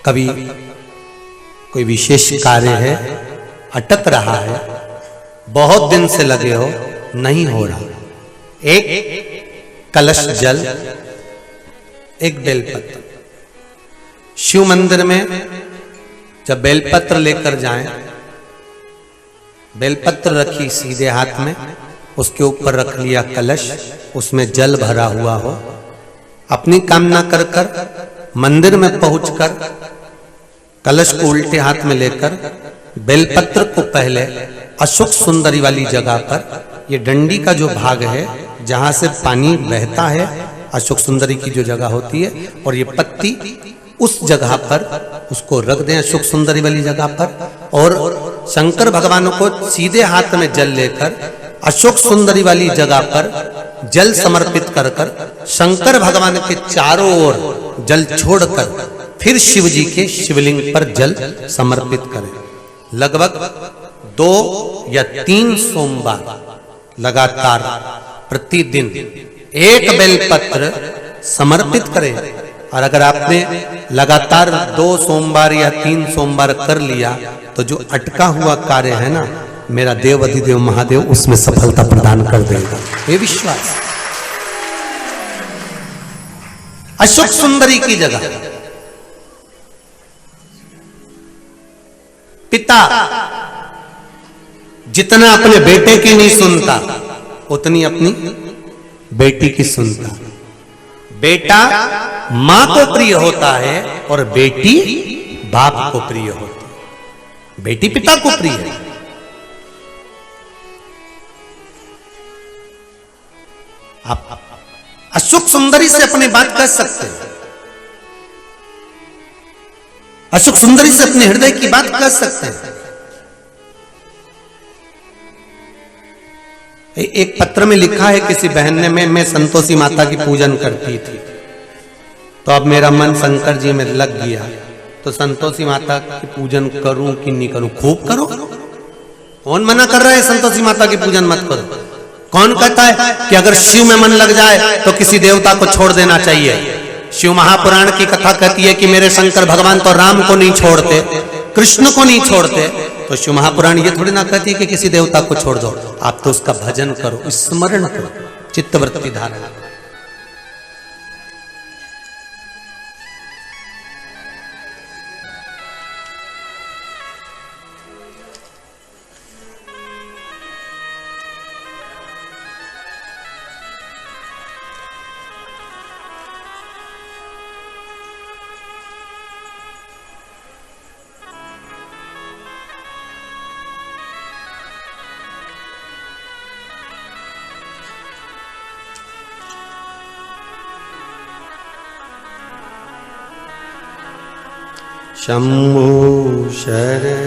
कभी कोई विशेष कार्य है, अटक रहा है, बहुत दिन से लगे हो, नहीं हो रहा, एक कलश जल, एक बेलपत्र। शिव मंदिर में जब बेलपत्र लेकर जाएं, बेलपत्र रखी सीधे हाथ में, उसके ऊपर रख लिया कलश, उसमें जल भरा हुआ हो, अपनी कामना कर कर मंदिर में पहुंचकर कलश को उल्टे हाथ में लेकर बेलपत्र को पहले अशोक सुंदरी वाली जगह पर, ये डंडी का जो भाग है जहां से पानी बहता है, अशोक सुंदरी की जो जगह होती है, और ये पत्ती उस जगह पर उसको रख दें, अशोक सुंदरी वाली जगह पर, और शंकर भगवान को सीधे हाथ में जल लेकर अशोक सुंदरी वाली जगह पर जल समर्पित कर कर शंकर भगवान के चारों ओर जल छोड़कर फिर शिव जी के शिवलिंग पर जल समर्पित करें। लगभग 2 या 3 सोमवार लगातार प्रतिदिन एक बेलपत्र समर्पित करें। और अगर आपने लगातार 2 सोमवार या 3 सोमवार कर लिया तो जो अटका हुआ कार्य है ना, मेरा देव अधिदेव महादेव उसमें सफलता प्रदान कर देगा, ये विश्वास। अशोक सुंदरी की जगह पिता जितना अपने बेटे की नहीं सुनता, उतनी अपनी बेटी की सुनता। बेटा मां को प्रिय होता है और बेटी बाप को प्रिय होती है, बेटी पिता को प्रिय है। आप अशोक सुंदरी से अपनी बात कह सकते हैं, अशोक सुंदरी से अपने हृदय की बात कह सकते हैं। एक पत्र में लिखा है किसी बहन ने, मैं संतोषी माता की पूजन करती थी, तो अब मेरा मन शंकर जी में लग गया, तो संतोषी माता की पूजन करूं कि नहीं करूं? खूब करो। कौन मना कर रहा है संतोषी माता की पूजन मत करो? कौन कहता है कि अगर शिव में मन लग जाए तो किसी देवता को छोड़ देना चाहिए? शिव महापुराण की कथा कहती है कि मेरे शंकर भगवान तो राम को नहीं छोड़ते, कृष्ण को नहीं छोड़ते, तो शिव महापुराण ये थोड़ी ना कहती है कि किसी देवता को छोड़ दो। आप तो उसका भजन करो, स्मरण करो, चित्तवृत्ति धारण। शंभु शरण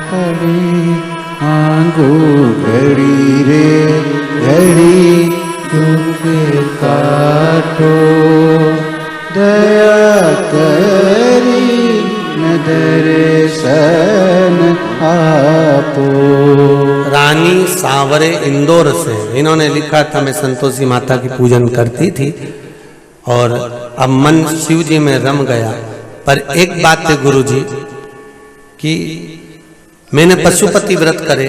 पड़ी आंगो घड़ी रे घड़ी, दुख काटो दया करी न दर्शन आपो। रानी सांवरे इंदौर से इन्होंने लिखा था, मैं संतोषी माता की पूजन करती थी और अब मन शिव जी में रम गया, पर एक बात है गुरुजी कि मैंने पशुपति व्रत करे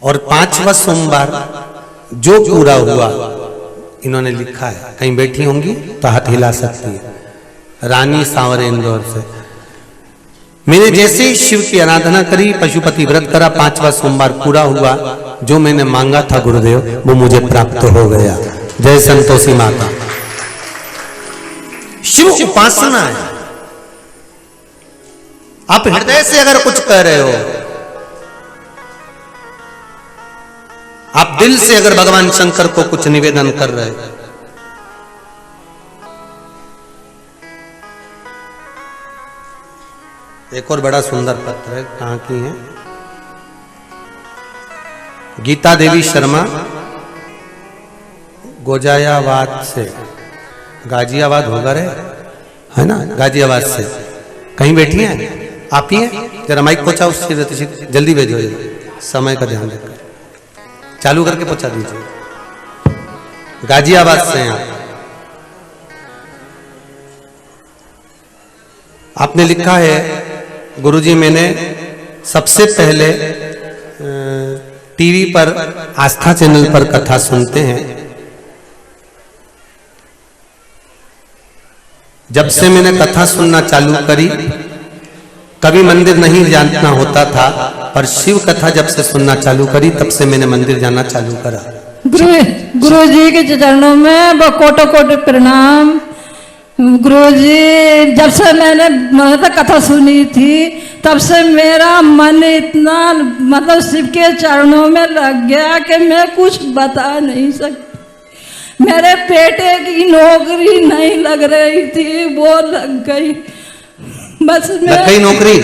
और 5वां सोमवार जो पूरा हुआ, इन्होंने लिखा है, कहीं बैठी होंगी तो हाथ हिला सकती है, रानी सांवरे इंदौर से। मैंने जैसे ही शिव की आराधना करी, पशुपति व्रत करा, 5वां सोमवार पूरा हुआ, जो मैंने मांगा था गुरुदेव वो मुझे प्राप्त हो गया। जय संतोषी माता। शिव उपासना है। आप हृदय से अगर कुछ कह रहे हो, आप दिल से अगर भगवान शंकर को कुछ निवेदन कर रहे हो, एक और बड़ा सुंदर पत्र है, कहां की है? गीता देवी शर्मा, गोजायाबाद से, गाजियाबाद होगा रे, है ना, गाजियाबाद से। कहीं बैठी हैं आप ही हैं? जरा माइक पहुंचाओ, उससे जल्दी भेजो, समय का ध्यान रखकर चालू करके पहुंचा दीजिए। गाजियाबाद से हैं आप। आपने लिखा है गुरुजी, मैंने सबसे पहले टीवी पर आस्था चैनल पर कथा सुनते हैं। जब से मैंने कथा सुनना चालू करी, कभी मंदिर नहीं जाना होता था, पर शिव कथा जब से सुनना चालू करी तब से मैंने मंदिर जाना चालू करा। गुरु जी के चरणों में कोटो कोटो प्रणाम। गुरुजी, जब से मैंने मतलब कथा सुनी थी तब से मेरा मन इतना मतलब शिव के चरणों में लग गया कि मैं कुछ बता नहीं सकती। मेरे बेटे की नौकरी नहीं लग रही थी, वो लग गई। बस लग गई नौकरी?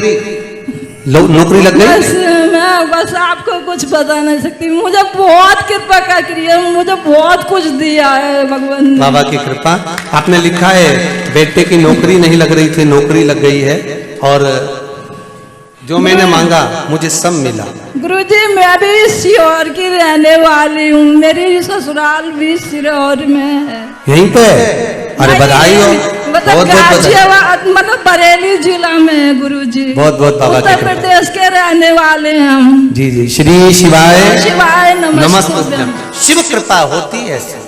नौकरी लग गई? बस आपको कुछ बता नहीं सकती। मुझे बहुत कृपा करी है, मुझे बहुत कुछ दिया है भगवान ने। बाबा की कृपा। आपने लिखा है बेटे की नौकरी नहीं लग रही थी, नौकरी लग गई है, और जो मैंने मांगा मुझे सब मिला। गुरुजी, मैं भी सीहोर की रहने वाली हूँ, मेरी ससुराल भी सीहोर में है। यहीं पे? अरे बधाई हो। मतलब गाजियाबाद मतलब बरेली जिला में है गुरुजी। बहुत बहुत बाबा की उत्तर प्रदेश के रहने वाले हैं हम। जी जी, श्री शिवाय शिवाय नमस्ते। शिव कृपा होती है ऐसी।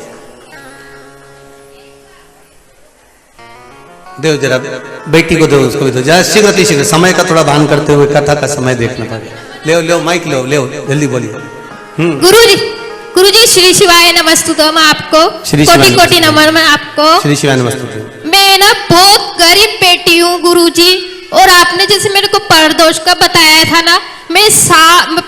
दो जरा बेटी को दो, उसको भी दो जरा, शीघ्र शीघ्र, समय का थोड़ा भान करते हुए कथा का समय देखना पड़ेगा। ले माइक ले जल्दी बोलिए। गुरुजी, श्री शिवाय नमस्तुतम आपको। कोटि कोटि नमन में आपको। श्री शिवाय नमस्तुतम। मैं ना बहुत गरीब बेटी हूँ गुरुजी, और आपने जैसे मेरे को परदोष का बताया था ना, मैं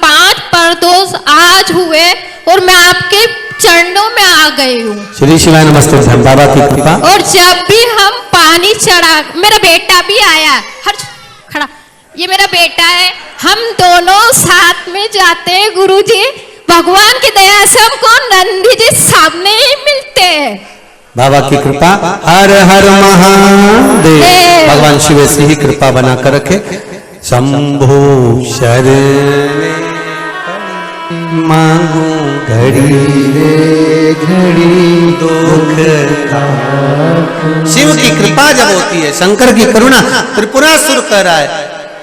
5 परदोष आज हुए और मैं आपके चरणों में आ गई हूँ। श्री शिवाय नमस्तुतम, बाबा की कृपा। और जब भी हम पानी चढ़ा, मेरा बेटा भी आया, हर खड़ा, ये मेरा बेटा है, हम दोनों साथ में जाते हैं गुरुजी। भगवान की दया से हमको नंदी जी सामने ही मिलते हैं। बाबा की कृपा। हर हर महादेव। भगवान शिव ऐसी ही कृपा बनाकर रखे। शंभो शरण मांगू घड़ी रे घड़ी दुख का। शिव की कृपा जब होती है, शंकर की करुणा, त्रिपुरासुर कह रहा है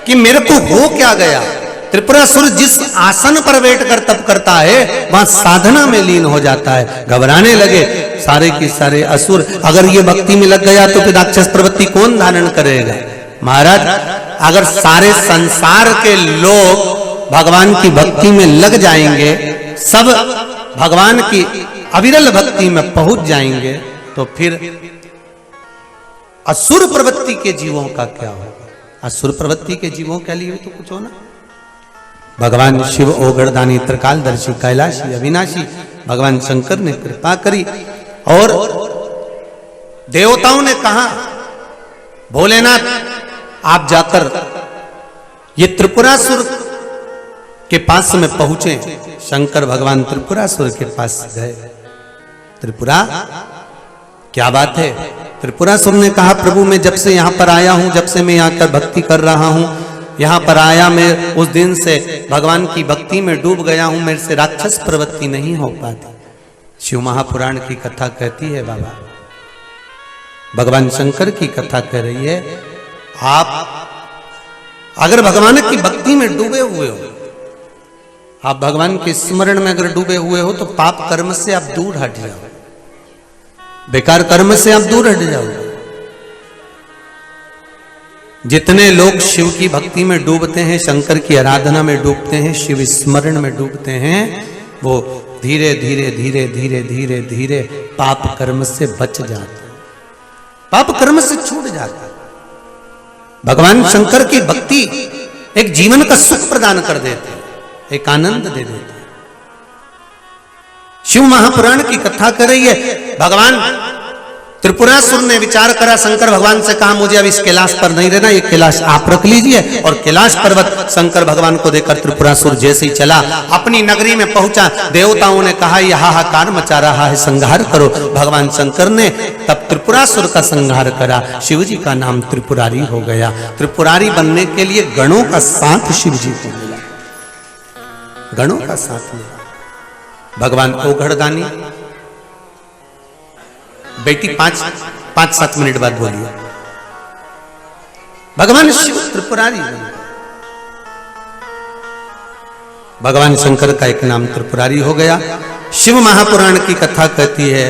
कि मेरे को हो क्या गया। त्रिपुरासुर जिस आसन पर बैठ कर तप करता है वहां साधना में लीन हो जाता है। घबराने लगे सारे की सारे असुर। अगर ये भक्ति में लग गया तो फिर राक्षस प्रवृत्ति कौन धारण करेगा। महाराज, अगर सारे संसार के लोग भगवान की भक्ति में लग जाएंगे, सब भगवान की अविरल भक्ति में पहुंच जाएंगे, तो फिर असुर प्रवृत्ति के जीवों का क्या होगा। असुर प्रवृत्ति के जीवों के लिए तो कुछ होना। भगवान शिव ओगड़दानी त्रिकालदर्शी कैलाशी अविनाशी भगवान शंकर ने कृपा करी, और देवताओं ने कहा भोलेनाथ आप जाकर ये त्रिपुरासुर के पास में पहुंचे। शंकर भगवान त्रिपुरासुर के पास गए। त्रिपुरा, क्या बात है। त्रिपुरासुर ने कहा प्रभु, मैं जब से यहाँ पर आया हूँ, जब से मैं यहाँ कर भक्ति कर रहा हूँ, यहाँ पर आया मैं उस दिन से भगवान की भक्ति में डूब गया हूँ, मेरे से राक्षस प्रवृत्ति नहीं हो पाती। शिव महापुराण की कथा कहती है बाबा, भगवान शंकर की कथा कह रही है, आप अगर भगवान की भक्ति में डूबे हुए हो, आप भगवान के स्मरण में अगर डूबे हुए हो, तो पाप कर्म से आप दूर हट जाओ, बेकार कर्म से आप दूर हट जाओ। जितने लोग शिव की भक्ति में डूबते हैं, शंकर की आराधना में डूबते हैं, शिव स्मरण में डूबते हैं, वो धीरे धीरे धीरे धीरे धीरे धीरे पाप कर्म से बच जाते हैं, पाप कर्म से छूट जाता है। भगवान शंकर की भक्ति एक जीवन का सुख प्रदान कर देते हैं, एक आनंद दे देते हैं। शिव महापुराण की कथा कर रही है। भगवान त्रिपुरासुर ने विचार करा, शंकर भगवान से कहा मुझे अब इस कैलाश पर नहीं रहना, ये कैलाश आप रख लीजिए। और कैलाश पर्वत शंकर भगवान को देकर त्रिपुरासुर जैसे ही चला अपनी नगरी में पहुंचा, देवताओं ने कहा यह हाहाकार मचा रहा है, संहार करो। भगवान शंकर ने तब त्रिपुरासुर का संहार करा। शिव जी का नाम त्रिपुरारी हो गया। त्रिपुरारी बनने के लिए गणों का साथ शिव जी को मिला, गणों का साथ मिला। भगवान ओघड़दानी, बेटी 5-7 मिनट बाद बोलिए। भगवान शिव त्रिपुरारी बन गए। भगवान शंकर का एक नाम त्रिपुरारी हो गया। शिव महापुराण की कथा कहती है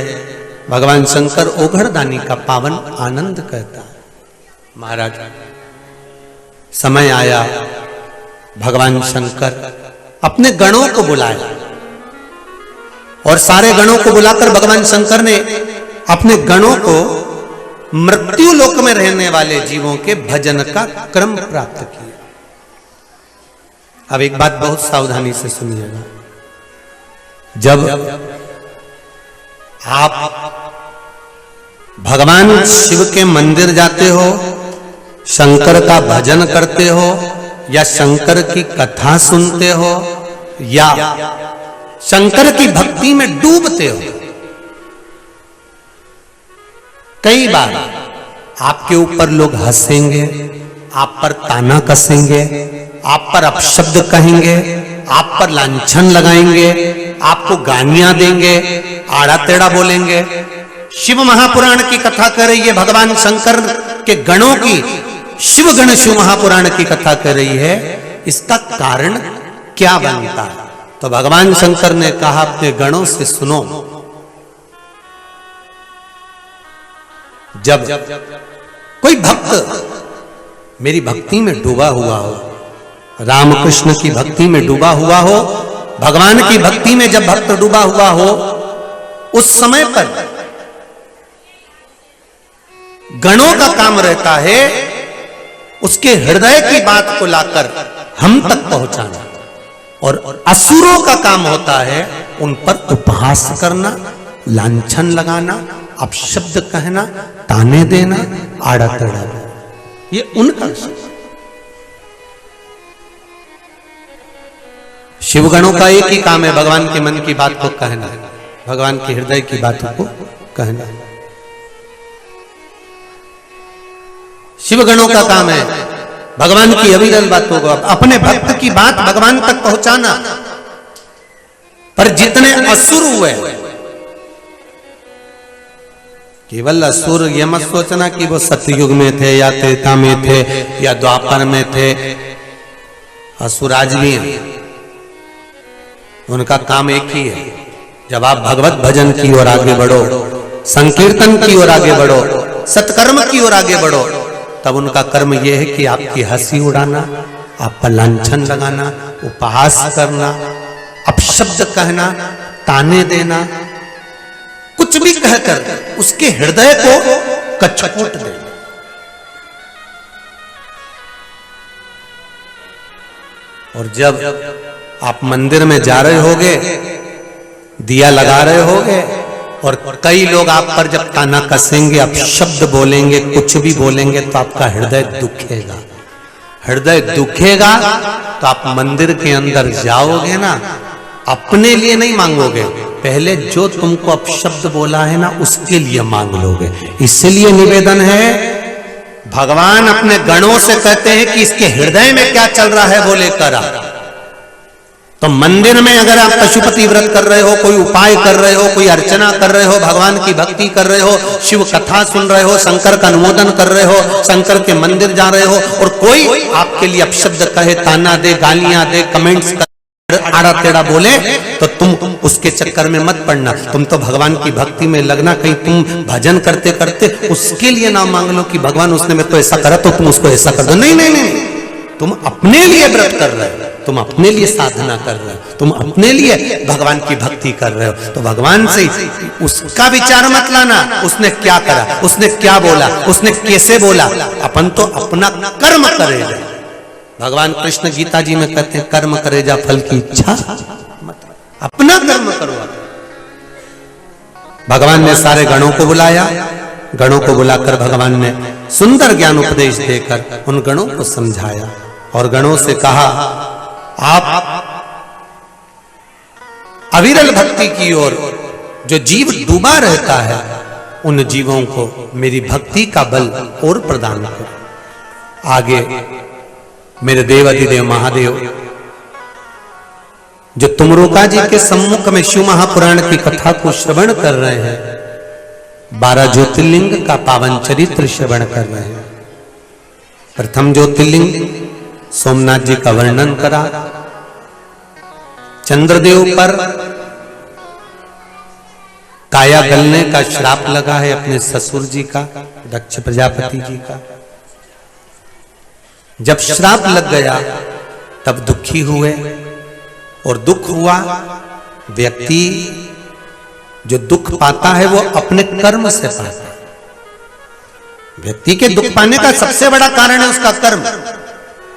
भगवान शंकर ओघरदानी का पावन आनंद कहता है। महाराज, समय आया, भगवान शंकर अपने गणों को बुलाया और सारे गणों को बुलाकर भगवान शंकर ने अपने गणों को मृत्यु लोक में रहने वाले जीवों के भजन का क्रम प्राप्त किया। अब एक बात बहुत सावधानी से सुनिएगा, जब आप भगवान शिव के मंदिर जाते हो, शंकर का भजन करते हो या शंकर की कथा सुनते हो या शंकर की भक्ति में डूबते हो, कई बार आपके ऊपर लोग हंसेंगे, आप पर ताना कसेंगे, आप पर अपशब्द कहेंगे, आप पर लांछन लगाएंगे, आपको गालियां देंगे, आड़ा टेढ़ा बोलेंगे। शिव महापुराण की कथा कर रही है भगवान शंकर के गणों की, शिव गण शिव महापुराण की कथा कर रही है, इसका कारण क्या बनता है? तो भगवान शंकर ने कहा अपने गणों से सुनो, जब कोई भक्त मेरी भक्ति में डूबा हुआ हो, रामकृष्ण की भक्ति में डूबा हुआ हो, भगवान की भक्ति में जब भक्त डूबा हुआ हो, उस समय पर गणों का काम रहता है उसके हृदय की बात को लाकर हम तक पहुंचाना, और असुरों का काम होता है उन पर उपहास करना, लांछन लगाना, अपशब्द कहना, ताने देना, आड़ा टेढ़ा, ये उनका। शिवगणों का एक ही काम है भगवान के मन की बात को कहना, भगवान के हृदय की बातों को कहना। शिवगणों का काम है भगवान की अविरल बातों को, अपने भक्त की बात भगवान तक पहुंचाना। पर जितने असुर हुए, केवल असुर ये मत सोचना कि वो सतयुग में थे या त्रेता में थे या द्वापर में थे, असुर आज भी हैं, उनका काम एक ही है। जब आप भगवत भजन की ओर आगे बढ़ो, संकीर्तन की ओर आगे बढ़ो, सत्कर्म की ओर आगे बढ़ो, तब उनका कर्म यह है कि आपकी हंसी उड़ाना, आप पर लांछन लगाना, उपहास करना, अपशब्द कहना, ताने देना, कुछ भी कहकर उसके हृदय को कचकोट देना। और जब आप मंदिर में जा रहे होगे, दिया लगा रहे होगे और कई लोग आप पर जब ताना कसेंगे, आप शब्द बोलेंगे, कुछ भी बोलेंगे, तो आपका हृदय दुखेगा। हृदय दुखेगा तो आप मंदिर के अंदर जाओगे ना, अपने लिए नहीं मांगोगे, पहले जो तुमको अपशब्द बोला है ना उसके लिए मांग लोगे। इसलिए निवेदन है, भगवान अपने गणों से कहते हैं कि इसके हृदय में क्या चल रहा है वो लेकर आ। तो मंदिर में अगर आप पशुपति व्रत कर रहे हो, कोई उपाय कर रहे हो, कोई अर्चना कर रहे हो, भगवान की भक्ति कर रहे हो, शिव कथा सुन रहे हो, शंकर का अनुमोदन कर रहे हो, शंकर के मंदिर जा रहे हो, और कोई आपके लिए अपशब्द कहे, ताना दे, गालियां दे, कमेंट्स कर, आड़ा टेढ़ा बोले, तो तुम उसके चक्कर में मत पड़ना। तुम तो भगवान की भक्ति में लगना, कहीं तुम भजन करते करते उसके लिए ना मांग लो कि भगवान उसने मेरे को ऐसा करा तो तुम उसको ऐसा कर दो। नहीं नहीं नहीं, तुम अपने लिए व्रत कर रहे हो, तुम अपने लिए साधना कर रहे हो, तुम अपने लिए भगवान की भक्ति कर रहे हो, तो भगवान से उसका विचार मत लाना, उसने क्या करा, उसने क्या बोला, उसने कैसे बोला। अपन तो अपना कर्म करेगा। भगवान कृष्ण गीता जी में कहते हैं, कर्म करे जा फल की इच्छा मत, अपना कर्म करो। भगवान ने सारे गणों को बुलाया, गणों को बुलाकर भगवान ने सुंदर ज्ञान उपदेश देकर उन गणों को समझाया और गणों से कहा, आप अविरल भक्ति की ओर जो जीव डूबा रहता है, उन जीवों को मेरी भक्ति का बल और प्रदान करो। आगे मेरे देव अधिदेव महादेव जो तुमरोका जी के सम्मुख में शिव महापुराण की कथा को श्रवण कर रहे हैं, 12 ज्योतिर्लिंग का पावन चरित्र श्रवण कर रहे हैं, प्रथम ज्योतिर्लिंग सोमनाथ जी का वर्णन करा। चंद्रदेव पर काया गलने का श्राप लगा है अपने ससुर जी का, दक्ष प्रजापति जी का। जब श्राप लग गया तब दुखी हुए, और दुख हुआ, व्यक्ति जो दुख पाता है वो अपने कर्म से पाता है। व्यक्ति के दुख पाने का सबसे बड़ा कारण है उसका कर्म।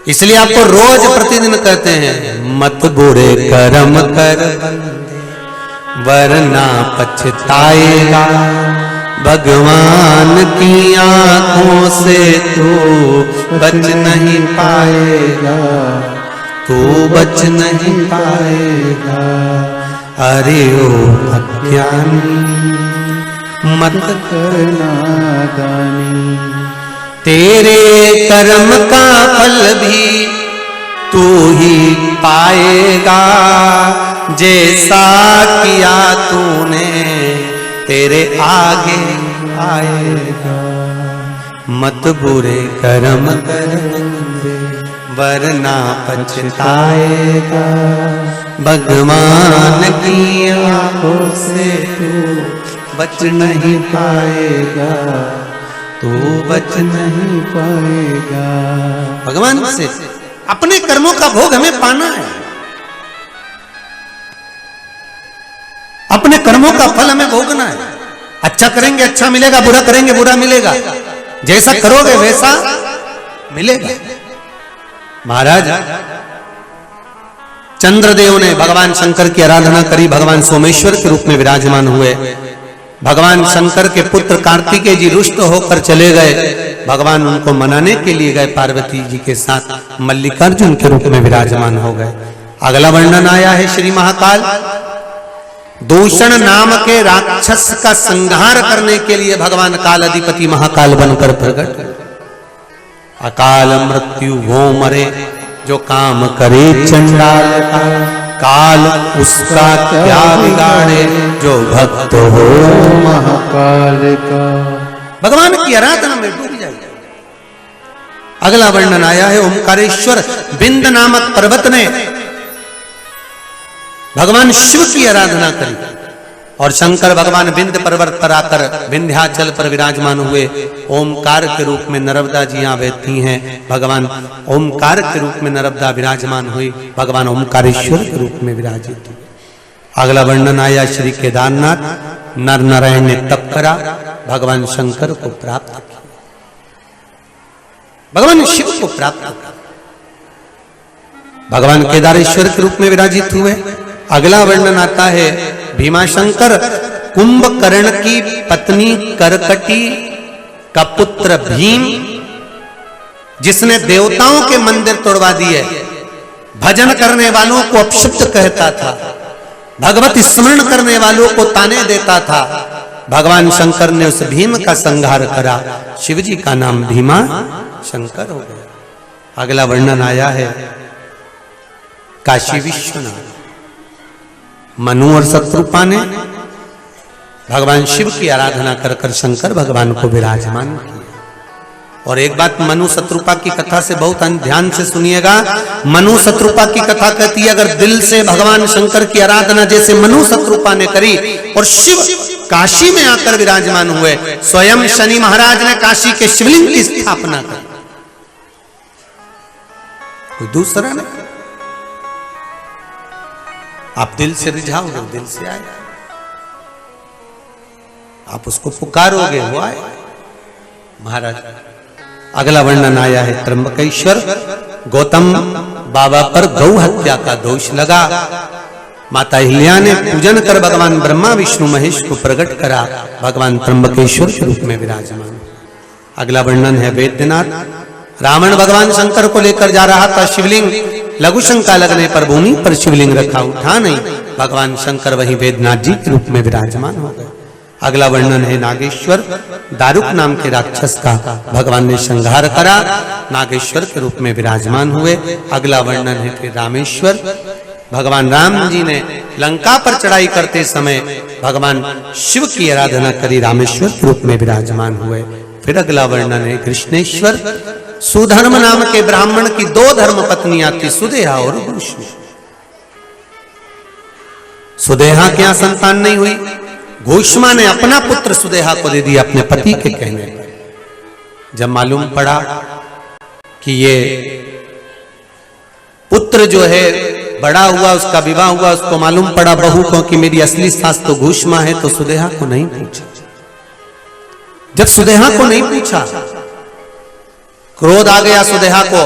इसलिए आपको रोज प्रतिदिन कहते हैं मत बुरे कर्म कर वरना पछताएगा, भगवान की आंखों से तू बच नहीं पाएगा, तू बच नहीं पाएगा। अरे ओ अज्ञानी मत करना दानी, तेरे कर्म का फल भी तू ही पाएगा, जैसा किया तूने तेरे आगे आएगा। मत बुरे कर्म कर वरना पछताएगा, भगवान की आंखों से तू बच नहीं पाएगा, तू बच नहीं पाएगा। भगवान से अपने कर्मों का भोग हमें पाना है, अपने कर्मों का फल हमें भोगना है। अच्छा करेंगे अच्छा मिलेगा, बुरा करेंगे बुरा मिलेगा, जैसा करोगे वैसा मिलेगा। महाराज चंद्रदेव ने भगवान शंकर की आराधना करी, भगवान सोमेश्वर के रूप में विराजमान हुए। भगवान शंकर के पुत्र कार्तिकेय जी रुष्ट होकर चले गए, भगवान उनको मनाने के लिए गए, पार्वती जी के साथ मल्लिकार्जुन के रूप में विराजमान हो गए। अगला वर्णन आया है श्री महाकाल। दूषण नाम के राक्षस का संहार करने के लिए भगवान काल अधिपति महाकाल बनकर प्रकट। अकाल मृत्यु वो मरे जो काम करे चंडाल का, काल उसका क्या बिगाड़े जो भक्त हो महाकाल का। भगवान की आराधना में डूब जाए। अगला वर्णन आया है ओमकारेश्वर बिंद नामक पर्वत ने भगवान शिव की आराधना करी, और शंकर भगवान बिंद पर्वत पर आकर विंध्याचल पर विराजमान हुए। ओमकार के रूप में नर्मदा जी यहाँ बहती हैं, भगवान ओमकार के रूप में नर्मदा विराजमान हुई, भगवान ओमकारेश्वर के रूप में विराजित हुए। अगला वर्णन आया श्री केदारनाथ। नर नारायण ने तप करा, भगवान शंकर को प्राप्त किया, भगवान शिव को प्राप्त किया, भगवान केदारेश्वर के रूप में विराजित हुए। अगला वर्णन आता है भीमाशंकर कुंभकर्ण की पत्नी करकटी का पुत्र भीम, जिसने देवताओं के मंदिर तोड़वा दिए, भजन करने वालों को अपशब्द कहता था, भगवत स्मरण करने वालों को ताने देता था। भगवान शंकर ने उस भीम का संहार करा, शिव जी का नाम भीमा शंकर हो गया। अगला वर्णन आया है काशी विश्वनाथ। मनु और शत्रुपा ने भगवान शिव की आराधना कर कर शंकर भगवान को विराजमान किया। और एक बात मनु शत्रुपा की कथा से बहुत ध्यान से सुनिएगा। मनु शत्रुपा की कथा कहती है अगर दिल से भगवान शंकर की आराधना जैसे मनु शत्रुपा ने करी और शिव काशी में आकर विराजमान हुए, स्वयं शनि महाराज ने काशी के शिवलिंग की स्थापना की, कोई दूसरा नहीं। आप दिल से रिझाओगे, दिल से आए, आप उसको पुकारोगे वो आए। महाराज अगला वर्णन आया है त्र्यंबकेश्वर। गौतम बाबा पर गौ हत्या का दोष लगा, माता अहिल्या ने पूजन कर भगवान ब्रह्मा विष्णु महेश को प्रकट करा, भगवान त्र्यंबकेश्वर के रूप में विराजमान। अगला वर्णन है वैद्यनाथ। रावण भगवान शंकर को लेकर जा रहा था शिवलिंग, लघु शंका लगने पर भूमि पर शिवलिंग रखा, उठा नहीं, भगवान शंकर वहीं वैद्यनाथ जी के रूप में विराजमान हो गए। अगला वर्णन है नागेश्वर। दारुक नाम के राक्षस का भगवान ने संहार करा, नागेश्वर के रूप में विराजमान हुए। अगला वर्णन है फिर रामेश्वर। भगवान राम जी ने लंका पर चढ़ाई करते समय भगवान शिव की आराधना करी, रामेश्वर के रूप में विराजमान हुए। फिर अगला वर्णन है कृष्णेश्वर। सुधर्म नाम के ब्राह्मण की 2 धर्म पत्नियां थी, सुदेहा और घूष्मा। सुदेहा के यहां संतान नहीं हुई, घूष्मा ने अपना पुत्र सुदेहा को दे दिया अपने पति के कहने पर। जब मालूम पड़ा कि ये पुत्र जो है बड़ा हुआ, उसका विवाह हुआ, उसको मालूम पड़ा बहू को कि मेरी असली सास तो घूष्मा है, तो सुदेहा को नहीं पूछा। जब सुदेहा को नहीं पूछा, क्रोध आ गया सुदेहा को,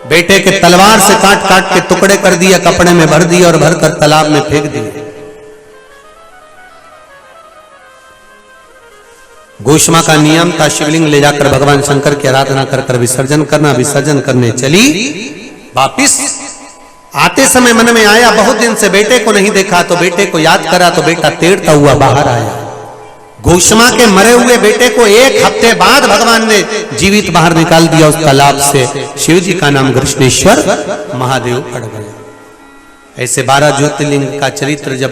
बेटे के तलवार से काट काट के टुकड़े कर दिया, कपड़े में भर दिया और भरकर तालाब में फेंक दिया। घूष्मा का नियम था शिवलिंग ले जाकर भगवान शंकर की आराधना कर कर विसर्जन करना। विसर्जन करने चली, वापिस आते समय मन में आया बहुत दिन से बेटे को नहीं देखा, तो बेटे को याद करा तो बेटा तैरता हुआ बाहर आया। घूष्मा के मरे हुए बेटे को 1 हफ्ते बाद भगवान ने जीवित बाहर निकाल दिया उस तालाब से। शिव जी का नाम कृष्णेश्वर महादेव पड़ गया। ऐसे 12 ज्योतिर्लिंग का चरित्र जब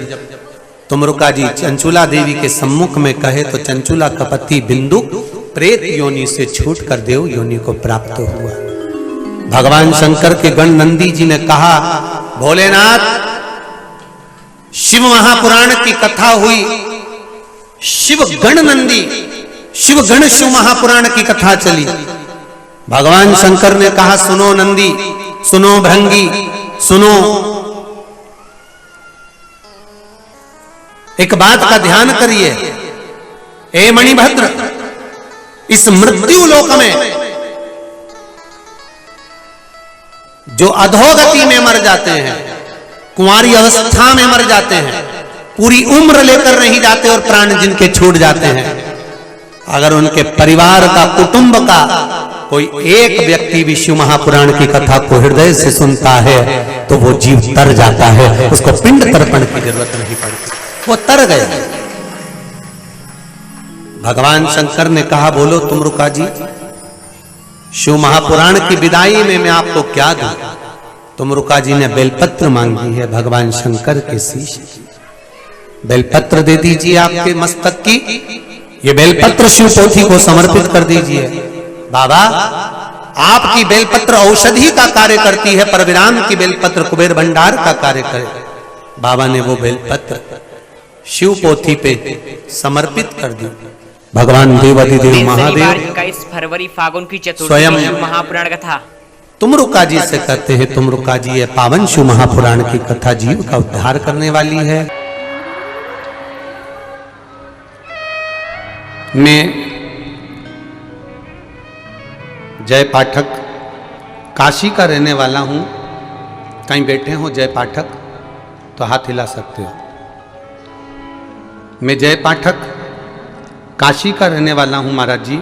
तुमरुका जी चंचुला देवी के सम्मुख में कहे तो चंचुला का पति बिंदु प्रेत योनि से छूटकर देव योनि को प्राप्त हुआ। भगवान शंकर के गण नंदी जी ने कहा, भोलेनाथ, शिव महापुराण की कथा हुई, शिव गण नंदी, शिव गण शिव महापुराण की कथा चली। भगवान शंकर ने कहा, सुनो नंदी, सुनो भृंगी, सुनो, एक बात का ध्यान करिए, ए मणिभद्र, इस मृत्यु लोक में जो अधोगति में मर जाते हैं, कुंवारी अवस्था में मर जाते हैं, पूरी उम्र लेकर नहीं जाते और प्राण जिनके छूट जाते हैं, अगर उनके परिवार का, कुटुंब का कोई एक व्यक्ति भी शिव महापुराण की कथा को हृदय से सुनता है तो वो जीव तर जाता है, उसको पिंड तर्पण की जरूरत नहीं पड़ती, वो तर गया। भगवान शंकर ने कहा, बोलो तुमरुका जी, शिव महापुराण की विदाई में मैं आपको क्या दूं? तुमरुका जी ने बेलपत्र मांगी है भगवान शंकर के शीश की। बेलपत्र दे दीजिए आपके मस्तक की, ये बेलपत्र शिव पोथी को समर्पित कर दीजिए। बाबा, आपकी बेलपत्र औषधि का कार्य करती है, पर विराम की बेलपत्र कुबेर भंडार का कार्य करे। बाबा ने वो बेलपत्र शिव पोथी पे समर्पित कर दी। भगवान देवाधिदेव महादेव 21 फरवरी फागुन की चतुर्थी स्वयं महापुराण कथा तुमरुका जी से कहते हैं, तुमरुका जी ये पावन शिव महापुराण की कथा जीव का उद्धार करने वाली है। मैं जय पाठक काशी का रहने वाला हूं। कहीं बैठे हो जय पाठक तो हाथ हिला सकते हो। मैं जय पाठक काशी का रहने वाला हूं महाराज जी।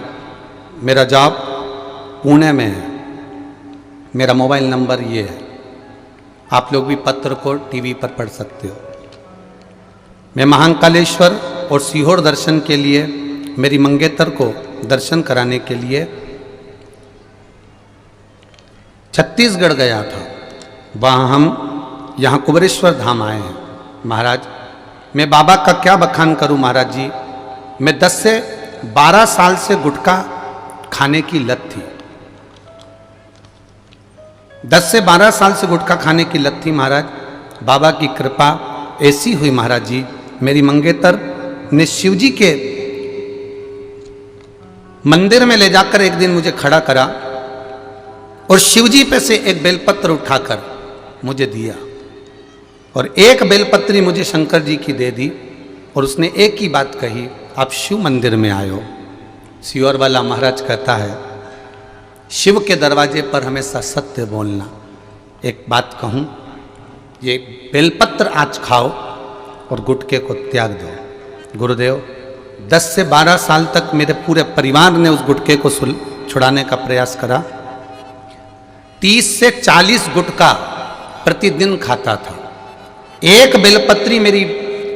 मेरा जॉब पुणे में है। मेरा मोबाइल नंबर ये है, आप लोग भी पत्र को टीवी पर पढ़ सकते हो। मैं महाकालेश्वर और सीहोर दर्शन के लिए, मेरी मंगेतर को दर्शन कराने के लिए छत्तीसगढ़ गया था। वहाँ हम यहाँ कुबेरेश्वर धाम आए हैं। महाराज, मैं बाबा का क्या बखान करूं महाराज जी। मैं 10 से 12 साल से गुटखा खाने की लत थी। 10 से 12 साल से गुटखा खाने की लत थी महाराज। बाबा की कृपा ऐसी हुई महाराज जी, मेरी मंगेतर ने शिव जी के मंदिर में ले जाकर एक दिन मुझे खड़ा करा और शिव जी पे से एक बेलपत्र उठाकर मुझे दिया और एक बेलपत्री मुझे शंकर जी की दे दी और उसने एक ही बात कही, आप शिव मंदिर में आए हो। सियोर वाला महाराज कहता है, शिव के दरवाजे पर हमेशा सत्य बोलना। एक बात कहूँ, ये बेलपत्र आज खाओ और गुटखे को त्याग दो। गुरुदेव, 10 से 12 साल तक मेरे पूरे परिवार ने उस गुटखे को छुड़ाने का प्रयास करा। 30 से 40 गुटखा प्रतिदिन खाता था। एक बेलपत्री मेरी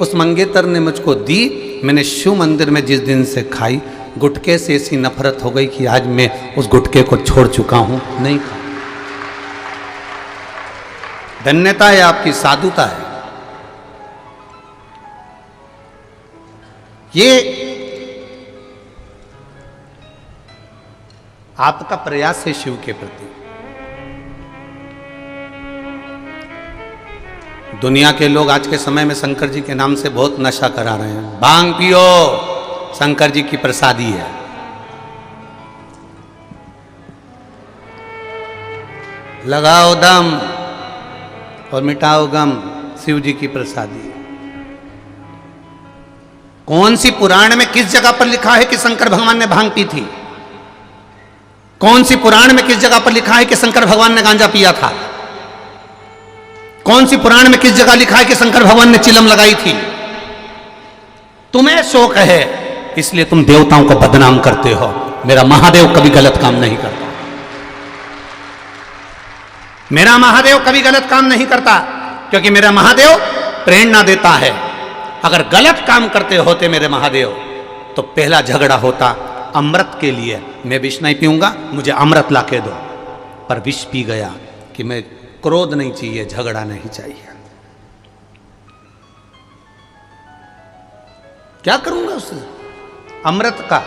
उस मंगेतर ने मुझको दी। मैंने शिव मंदिर में जिस दिन से खाई, गुटखे से ऐसी नफरत हो गई कि आज मैं उस गुटखे को छोड़ चुका हूं, नहीं खा। धन्यता है, आपकी साधुता है। ये आपका प्रयास है शिव के प्रति। दुनिया के लोग आज के समय में शंकर जी के नाम से बहुत नशा करा रहे हैं। भांग पियो, शंकर जी की प्रसादी है। लगाओ दम और मिटाओ गम, शिव जी की प्रसादी। कौन सी पुराण में किस जगह पर लिखा है कि शंकर भगवान ने भांग पी थी? कौन सी पुराण में किस जगह पर लिखा है कि शंकर भगवान ने गांजा पिया था? कौन सी पुराण में किस जगह लिखा है कि शंकर भगवान ने चिलम लगाई थी? तुम्हें शौक है इसलिए तुम देवताओं को बदनाम करते हो। मेरा महादेव कभी गलत काम नहीं करता। मेरा महादेव कभी गलत काम नहीं करता, क्योंकि मेरा महादेव प्रेरणा देता है। अगर गलत काम करते होते मेरे महादेव तो पहला झगड़ा होता अमृत के लिए। मैं विष नहीं पीऊंगा, मुझे अमृत लाके दो। पर विष पी गया कि मैं क्रोध नहीं चाहिए, झगड़ा नहीं चाहिए। क्या करूंगा उससे? अमृत का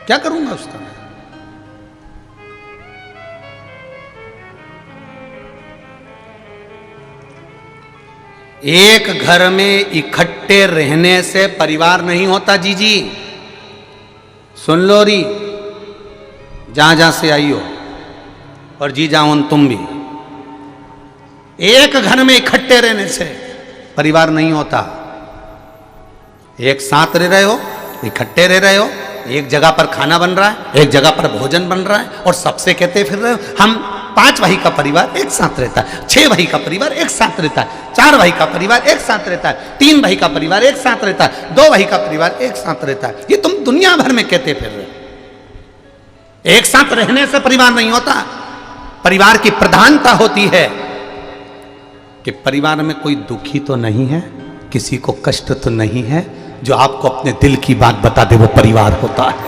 क्या करूंगा उसका? एक घर में इकट्ठे रहने से परिवार नहीं होता। जी सुन लो री, जहां जहां से आई हो, और जी जाओ तुम भी। एक घर में इकट्ठे रहने से परिवार नहीं होता। एक साथ रह रहे हो, इकट्ठे रह रहे हो, एक जगह पर खाना बन रहा है, एक जगह पर भोजन बन रहा है, और सबसे कहते फिर रहे हो हम 5 भाई का परिवार एक साथ रहता है, 6 भाई का परिवार एक साथ रहता है, 4 भाई का परिवार एक साथ रहता है, 3 भाई का परिवार एक साथ रहता है, 2 भाई का परिवार एक साथ रहता है। ये तुम दुनिया भर में कहते फिर रहे हो। एक साथ रहने से परिवार नहीं होता। परिवार की प्रधानता होती है कि परिवार में कोई दुखी तो नहीं है, किसी को कष्ट तो नहीं है, जो आपको अपने दिल की बात बता दे, वो परिवार होता है।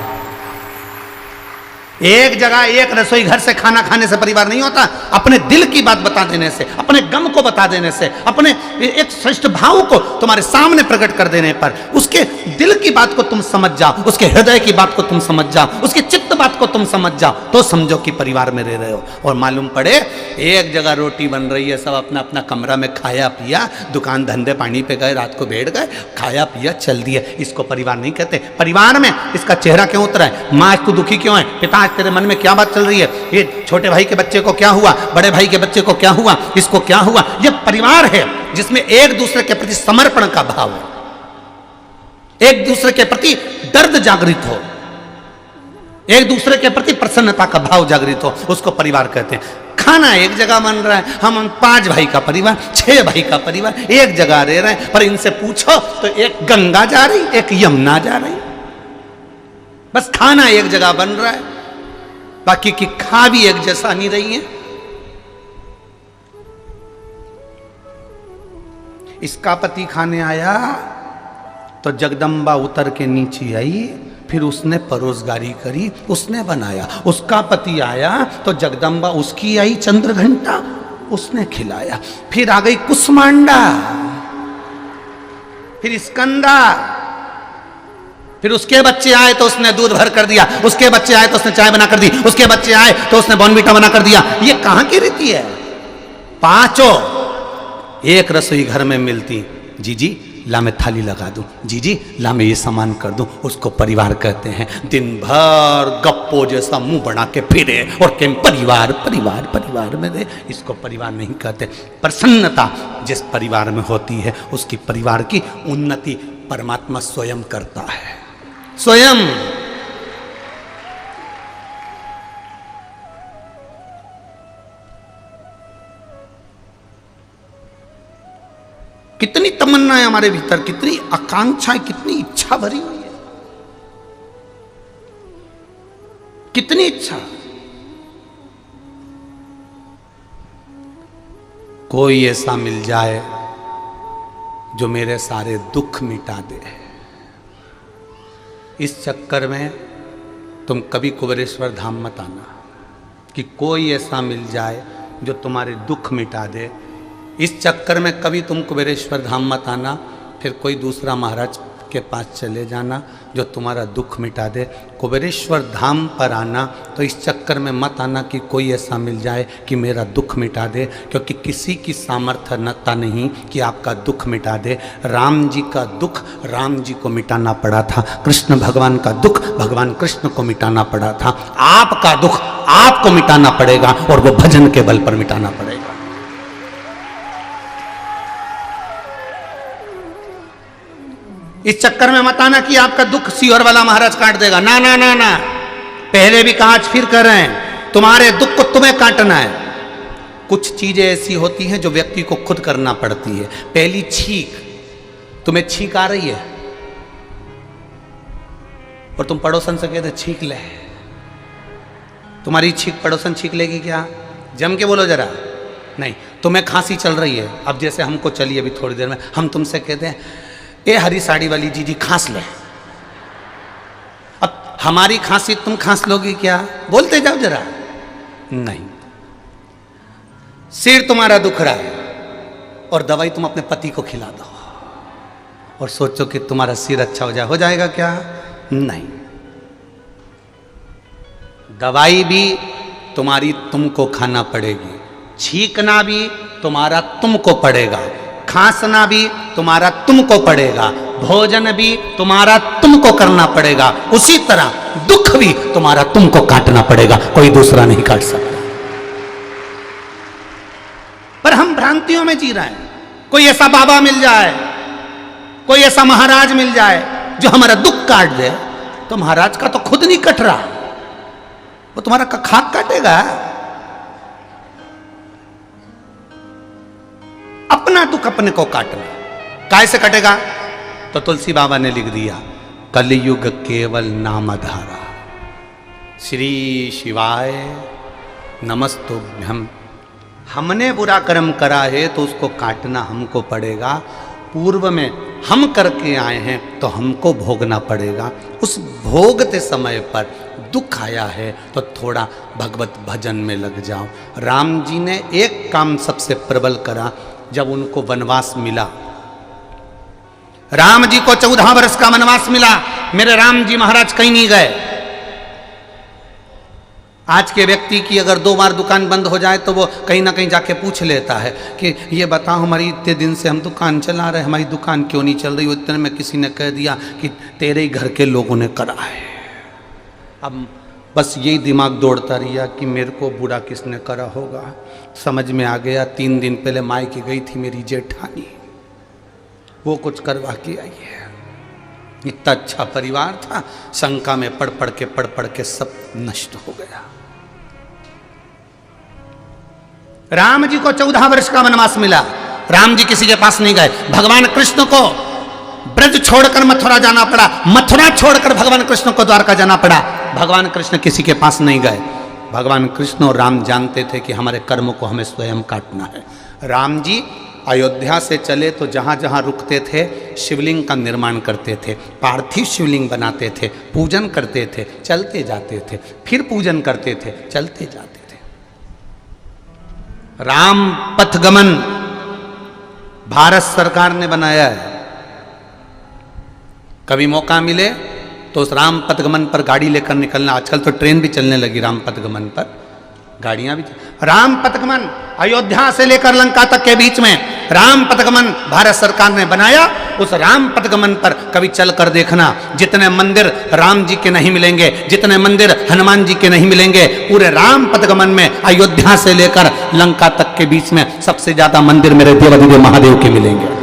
एक जगह एक रसोई घर से खाना खाने से परिवार नहीं होता। अपने दिल की बात बता देने से, अपने गम को बता देने से, अपने एक श्रेष्ठ भाव को तुम्हारे सामने प्रकट कर देने पर, उसके दिल की बात को तुम समझ जाओ, उसके हृदय की बात को तुम समझ जाओ, उसकी चित्त बात को तुम समझ जाओ, तो समझो कि परिवार में रह रहे हो। और मालूम पड़े एक जगह रोटी बन रही है, सब अपना अपना कमरा में खाया पिया, दुकान धंधे पानी पे गए, रात को बैठ गए, खाया पिया चल दिया। इसको परिवार नहीं कहते। परिवार में इसका चेहरा क्यों उतरा है? माँ तू दुखी क्यों है? पिता तेरे मन में क्या बात चल रही है? ये छोटे भाई के बच्चे को क्या हुआ, बड़े भाई के बच्चे को क्या हुआ, इसको क्या हुआ? ये परिवार है जिसमें एक दूसरे के प्रति समर्पण का भाव है, एक दूसरे के प्रति दर्द जागृत हो, एक दूसरे के प्रति प्रसन्नता का भाव जागृत हो, उसको परिवार कहते हैं। खाना एक जगह बन रहा है, हम 5 भाई का परिवार, 6 भाई का परिवार एक जगह रह रहे हैं, पर इनसे पूछो तो एक गंगा जा रही, एक यमुना जा रही। बस खाना एक जगह बन रहा है, बाकी की खा भी एक जैसा नहीं रही है। इसका पति खाने आया तो जगदम्बा उतर के नीचे आई, फिर उसने परोसगारी करी, उसने बनाया। उसका पति आया तो जगदम्बा उसकी आई चंद्र घंटा, उसने खिलाया। फिर आ गई कुसमांडा, फिर स्कंदा, फिर उसके बच्चे आए तो उसने दूध भर कर दिया, उसके बच्चे आए तो उसने चाय बना कर दी, उसके बच्चे आए तो उसने बॉर्नवीटा बना कर दिया। ये कहां की रीति है? 5 एक रसोई घर में मिलती। जी ला मैं थाली लगा दूं, जी ला मैं ये सामान कर दूं, उसको परिवार कहते हैं। दिन भर गप्पो जैसा मुंह बना के फिरे और केम परिवार परिवार परिवार में रहे, इसको परिवार नहीं कहते। प्रसन्नता जिस परिवार में होती है उसकी परिवार की उन्नति परमात्मा स्वयं करता है, स्वयं। कितनी तमन्ना है हमारे भीतर, कितनी आकांक्षा है, कितनी इच्छा भरी हुई है, कितनी इच्छा। कोई ऐसा मिल जाए जो मेरे सारे दुख मिटा दे। इस चक्कर में तुम कभी कुबेरेश्वर धाम मत आना कि कोई ऐसा मिल जाए जो तुम्हारे दुख मिटा दे। इस चक्कर में कभी तुम कुबेरेश्वर धाम मत आना, फिर कोई दूसरा महाराज के पास चले जाना जो तुम्हारा दुख मिटा दे। कुबेरेश्वर धाम पर आना तो इस चक्कर में मत आना कि कोई ऐसा मिल जाए कि मेरा दुख मिटा दे, क्योंकि किसी की सामर्थ्यता नहीं कि आपका दुख मिटा दे। राम जी का दुख राम जी को मिटाना पड़ा था, कृष्ण भगवान का दुख भगवान कृष्ण को मिटाना पड़ा था। आपका दुख आपको मिटाना पड़ेगा और वो भजन के बल पर मिटाना पड़ेगा। इस चक्कर में मत आना कि आपका दुख सीहोर वाला महाराज काट देगा। ना ना ना ना, पहले भी कहा आज फिर कर रहे हैं, तुम्हारे दुख को तुम्हें काटना है। कुछ चीजें ऐसी होती हैं जो व्यक्ति को खुद करना पड़ती है। पहली छींक, तुम्हें छींक आ रही है और तुम पड़ोसन से कहते छींक ले, तुम्हारी छींक पड़ोसन छींक लेगी क्या? जम के बोलो जरा। नहीं, तुम्हें खांसी चल रही है, अब जैसे हमको चली अभी थोड़ी देर में, हम तुमसे कहते हैं ए हरी साड़ी वाली जीजी खांस ले, अब हमारी खांसी तुम खांस लोगी क्या? बोलते जाओ जरा। नहीं, सिर तुम्हारा दुख रहा है और दवाई तुम अपने पति को खिला दो और सोचो कि तुम्हारा सिर अच्छा हो जाएगा क्या? नहीं, दवाई भी तुम्हारी तुमको खाना पड़ेगी, छींकना भी तुम्हारा तुमको पड़ेगा, खांसना भी तुम्हारा तुमको पड़ेगा, भोजन भी तुम्हारा तुमको करना पड़ेगा। उसी तरह दुख भी तुम्हारा तुमको काटना पड़ेगा, कोई दूसरा नहीं काट सकता। पर हम भ्रांतियों में जी रहे हैं। कोई ऐसा बाबा मिल जाए, कोई ऐसा महाराज मिल जाए जो हमारा दुख काट दे, तो महाराज का तो खुद नहीं कट रहा, वो तुम्हारा खाक काटेगा। अपना दुख अपने को काटना, कैसे कटेगा? तो तुलसी बाबा ने लिख दिया, कलयुग केवल नामधारा, श्री शिवाय नमस्तुभ्यम। हमने बुरा कर्म करा है तो उसको काटना हमको पड़ेगा। पूर्व में हम करके आए हैं तो हमको भोगना पड़ेगा। उस भोगते समय पर दुख आया है तो थोड़ा भगवत भजन में लग जाओ। राम जी ने एक काम सबसे प्रबल करा, जब उनको वनवास मिला, राम जी को 14 वर्ष का वनवास मिला, मेरे राम जी महाराज कहीं नहीं गए। आज के व्यक्ति की अगर 2 बार दुकान बंद हो जाए तो वो कहीं ना कहीं जाके पूछ लेता है कि ये बताओ, हमारी इतने दिन से हम दुकान चला रहे, हमारी दुकान क्यों नहीं चल रही? उतने में किसी ने कह दिया कि तेरे ही घर के लोगों ने करा है। अब बस यही दिमाग दौड़ता रहा कि मेरे को बुरा किसने करा होगा। समझ में आ गया, 3 दिन पहले मायके गई थी मेरी जेठानी, वो कुछ करवा के आई है। इतना अच्छा परिवार था, शंका में पढ़ पढ़ के सब नष्ट हो गया। राम जी को 14 वर्ष का वनवास मिला, राम जी किसी के पास नहीं गए। भगवान कृष्ण को ब्रज छोड़कर मथुरा जाना पड़ा, मथुरा छोड़कर भगवान कृष्ण को द्वारका जाना पड़ा। भगवान कृष्ण किसी के पास नहीं गए। भगवान कृष्ण और राम जानते थे कि हमारे कर्मों को हमें स्वयं काटना है। राम जी अयोध्या से चले तो जहाँ जहाँ रुकते थे शिवलिंग का निर्माण करते थे, पार्थिव शिवलिंग बनाते थे, पूजन करते थे, चलते जाते थे, फिर पूजन करते थे, चलते जाते थे। राम पथगमन भारत सरकार ने बनाया है। कभी मौका मिले तो उस राम पथगमन पर गाड़ी लेकर निकलना। आजकल तो ट्रेन भी चलने लगी राम पथगमन पर, गाड़ियां भी। राम पथगमन अयोध्या से लेकर लंका तक के बीच में राम पथगमन भारत सरकार ने बनाया। उस राम पथगमन पर कभी चल कर देखना, जितने मंदिर राम जी के नहीं मिलेंगे, जितने मंदिर हनुमान जी के नहीं मिलेंगे, पूरे राम पथगमन में अयोध्या से लेकर लंका तक के बीच में सबसे ज्यादा मंदिर मेरे देवाधिदेव महादेव के मिलेंगे।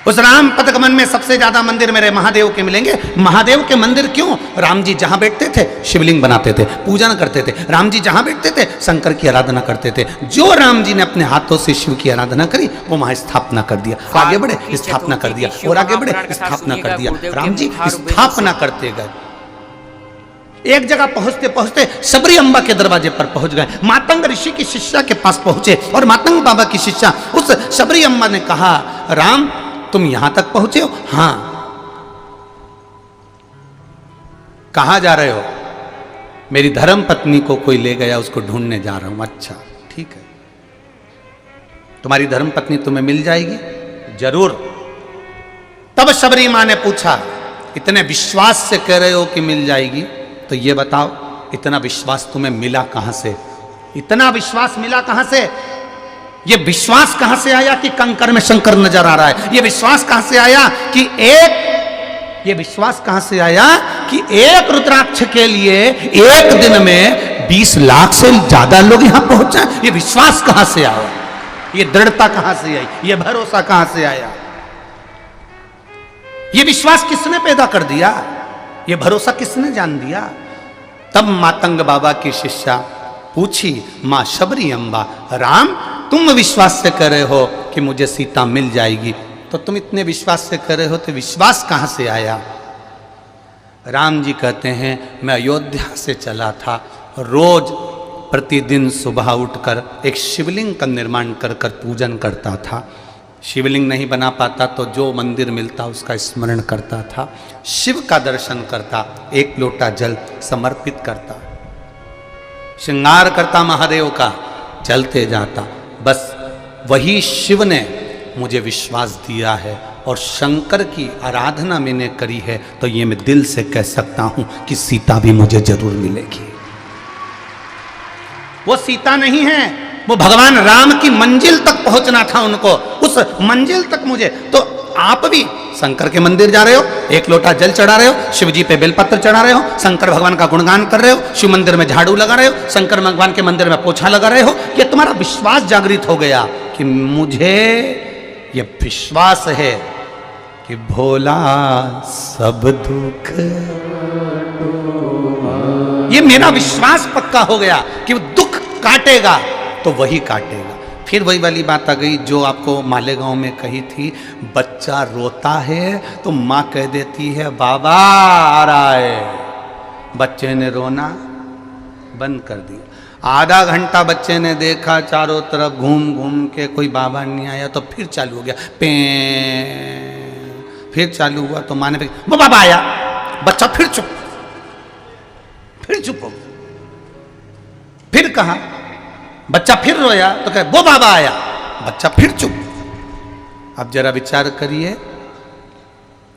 उस राम पथगमन में सबसे ज्यादा मंदिर मेरे महादेव के मिलेंगे। महादेव के मंदिर क्यों? राम जी जहां बैठते थे शिवलिंग बनाते थे, पूजन करते थे। राम जी जहां बैठते थे शंकर की आराधना करते थे। जो राम जी ने अपने हाथों से शिव की आराधना करी वो वहां स्थापना कर दिया। आगे बढ़े स्थापना कर दिया, और आगे बढ़े स्थापना कर दिया। राम जी स्थापना करते गए। एक जगह पहुंचते पहुंचते सबरी अम्बा के दरवाजे पर पहुंच गए। मातंग ऋषि की शिष्या के पास पहुंचे और मातंग बाबा की शिष्या उस सबरी अम्बा ने कहा, राम तुम यहां तक पहुंचे हो? हां। कहां जा रहे हो? मेरी धर्म पत्नी को कोई ले गया, उसको ढूंढने जा रहा हूं। अच्छा ठीक है, तुम्हारी धर्म पत्नी तुम्हें मिल जाएगी? जरूर। तब शबरी माँ ने पूछा, इतने विश्वास से कह रहे हो कि मिल जाएगी, तो ये बताओ इतना विश्वास तुम्हें मिला कहां से? इतना विश्वास मिला कहां से? ये विश्वास कहां से आया कि कंकर में शंकर नजर आ रहा है? ये विश्वास कहां से आया कि ये विश्वास कहां से आया कि एक रुद्राक्ष के लिए एक दिन में 20 लाख से ज्यादा लोग यहां पहुंचे? ये विश्वास कहां से आया? ये दृढ़ता कहां से आई? ये भरोसा कहां से आया? ये विश्वास किसने पैदा कर दिया? ये भरोसा किसने जान दिया? तब मातंग बाबा की शिष्या पूछी, मां शबरी अम्बा, राम तुम विश्वास से कह रहे हो कि मुझे सीता मिल जाएगी, तो तुम इतने विश्वास से कह रहे हो तो विश्वास कहां से आया? राम जी कहते हैं, मैं अयोध्या से चला था, रोज प्रतिदिन सुबह उठकर एक शिवलिंग का निर्माण कर कर पूजन करता था। शिवलिंग नहीं बना पाता तो जो मंदिर मिलता उसका स्मरण करता था, शिव का दर्शन करता, एक लोटा जल समर्पित करता, श्रृंगार करता महादेव का, चलते जाता। बस वही शिव ने मुझे विश्वास दिया है और शंकर की आराधना मैंने करी है, तो ये मैं दिल से कह सकता हूं कि सीता भी मुझे जरूर मिलेगी। वो सीता नहीं है, वो भगवान राम की मंजिल तक पहुंचना था उनको, उस मंजिल तक मुझे। तो आप भी शंकर के मंदिर जा रहे हो, एक लोटा जल चढ़ा रहे हो, शिव जी पे बेलपत्र चढ़ा रहे हो, शंकर भगवान का गुणगान कर रहे हो, शिव मंदिर में झाड़ू लगा रहे हो, शंकर भगवान के मंदिर में पोछा लगा रहे हो, ये तुम्हारा विश्वास जागृत हो गया कि मुझे ये विश्वास है कि भोला सब दुख, ये मेरा विश्वास पक्का हो गया कि वो दुख काटेगा तो वही काटेगा। फिर वही वाली बात आ गई जो आपको मालेगांव में कही थी, बच्चा रोता है तो माँ कह देती है बाबा आ रहा है। बच्चे ने रोना बंद कर दिया, आधा घंटा बच्चे ने देखा चारों तरफ घूम घूम के कोई बाबा नहीं आया, तो फिर चालू हो गया पे, फिर चालू हुआ तो माँ ने वो बाबा आया, बच्चा फिर चुप हो, फिर कहा, बच्चा फिर रोया तो कहे वो बाबा आया, बच्चा फिर चुप। अब जरा विचार करिए,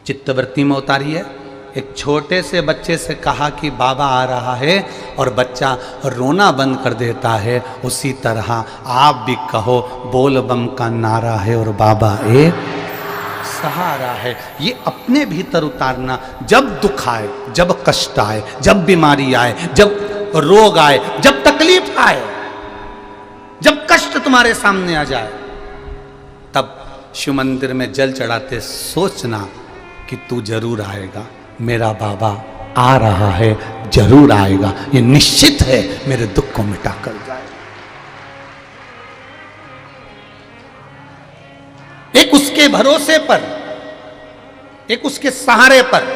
चित्तवृत्ति में उतारिए, एक छोटे से बच्चे से कहा कि बाबा आ रहा है और बच्चा रोना बंद कर देता है, उसी तरह आप भी कहो बोल बम का नारा है और बाबा एक सहारा है। ये अपने भीतर उतारना, जब दुख आए, जब कष्ट आए, जब बीमारी आए, जब रोग आए, जब तकलीफ आए, जब कष्ट तुम्हारे सामने आ जाए, तब शिव मंदिर में जल चढ़ाते सोचना कि तू जरूर आएगा, मेरा बाबा आ रहा है, जरूर आएगा, ये निश्चित है, मेरे दुख को मिटा कर जाए। एक उसके भरोसे पर, एक उसके सहारे पर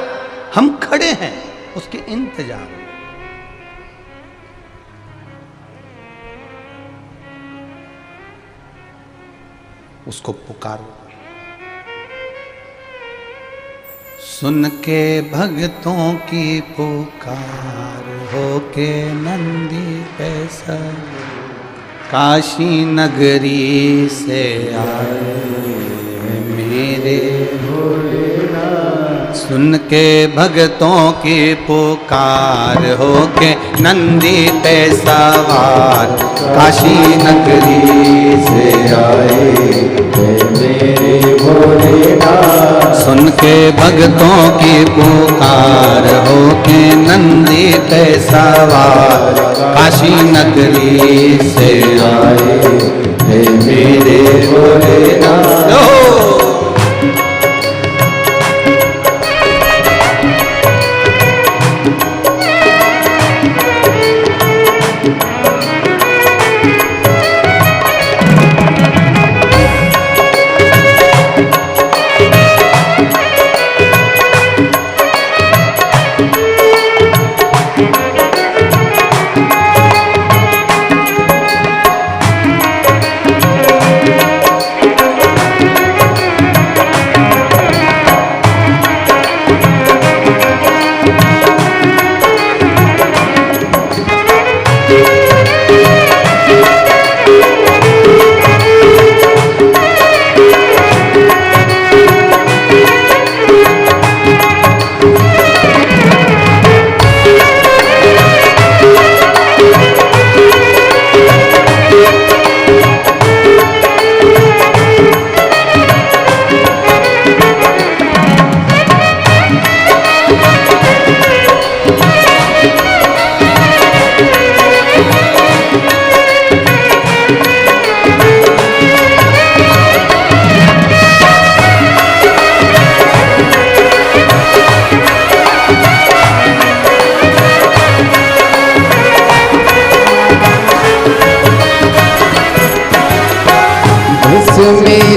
हम खड़े हैं, उसके इंतजार में। उसको पुकारो। सुन के भक्तों की पुकार, हो के नंदी पैसा काशी नगरी से आए मेरे भोलेनाथ। सुन के भक्तों की पुकार, हो के नंदी पे सवार काशी नगरी से आए मेरे भोलेनाथ। सुन के भक्तों की पुकार, हो के नंदी पे सवार काशी नगरी से आए मेरे भोलेनाथ।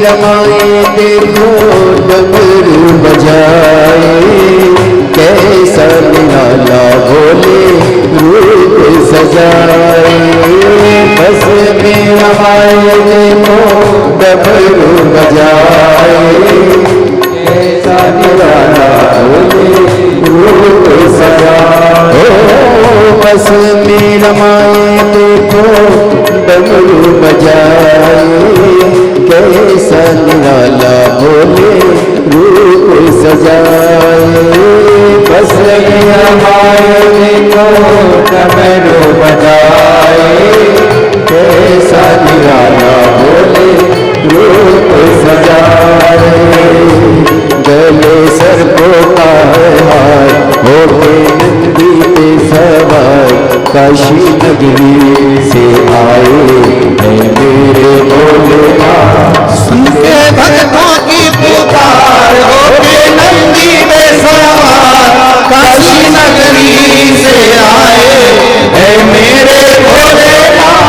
रमाए देखो डमरू बजाए, कैसा निराला भोले रूप सजाए। बस में रमाए देखो डमरू बजाए, कैसा निराला भोले रूप सजाए। बस में रमाए देखो डमरू बजाए, कैसा निराला भोले रूप सजाए। बस में रमाए देखो डमरू बजाए, कैसा निराला भोले रूप सजाए। गले सर्पों का हार होके नंदी पे सवार, काशी नगरी से आए हैं मेरे भोलेनाथ। सुन के भक्तों की पुकार होके नंदी पे सवार, काशी नगरी से आए हैं मेरे भोलेनाथ।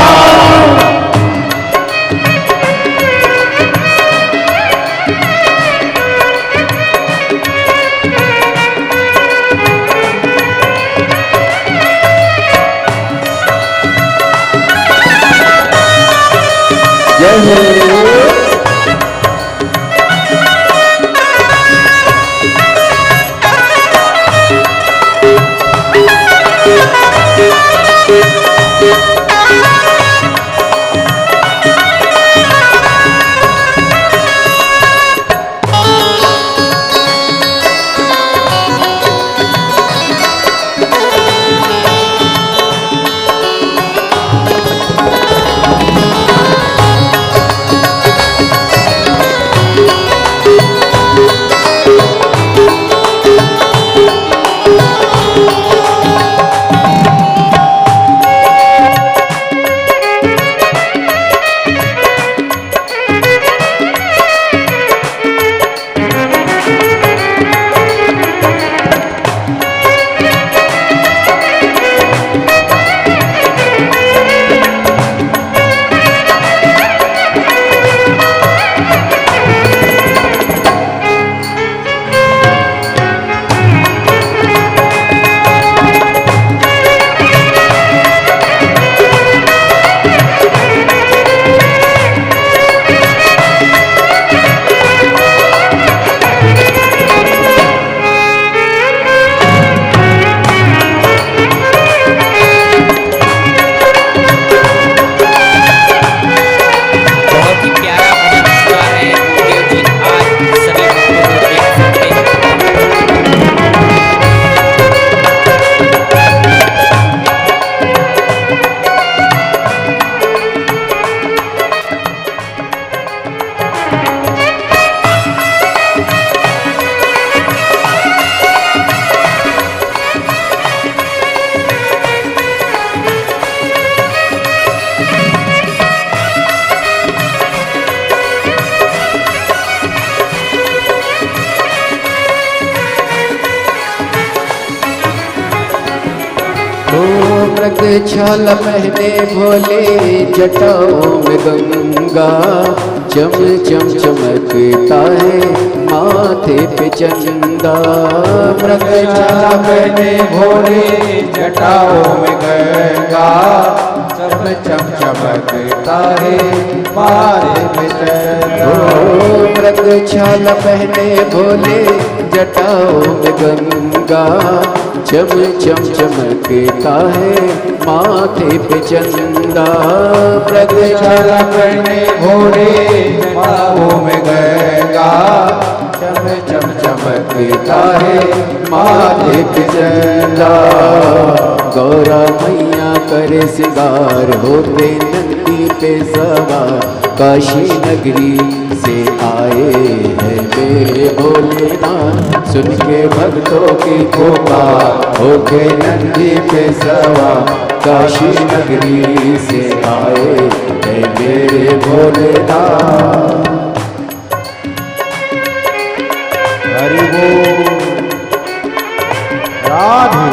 मृग छाल पहने भोले जटाओं में गंगा, चम चम चमकता है माथे पे चंदा। मृग छाल पहने भोले जटाओं में गंगा, चम चम चमकता है माथे पे चंदा। मृग छाल पहने भोले जटाओं में गंगा, चम चम चमकता है माथे पे चंदा। मृग छाल पहने भोले जटाओं में गंगा, चम चम चमकता है माथे पे चंदा। गौरा मैया करे सिंगार होते नंदी पे सवार, काशी नगरी से आए हैं मेरे भोलेनाथ। सुन के भक्तों की पुकार होके नंदी पे सवार, काशी नगरी से आए हैं मेरे भोलेनाथ। हरि बोल राधे।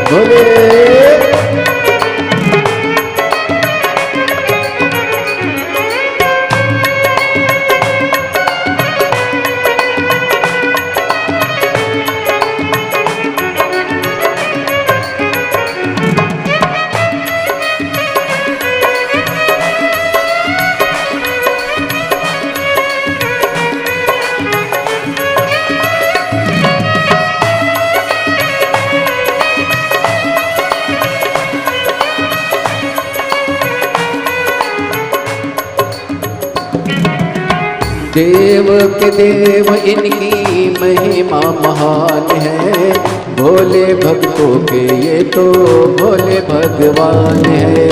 भोले देव के देव इनकी महिमा महान है, भोले भक्तों के ये तो भोले भगवान है।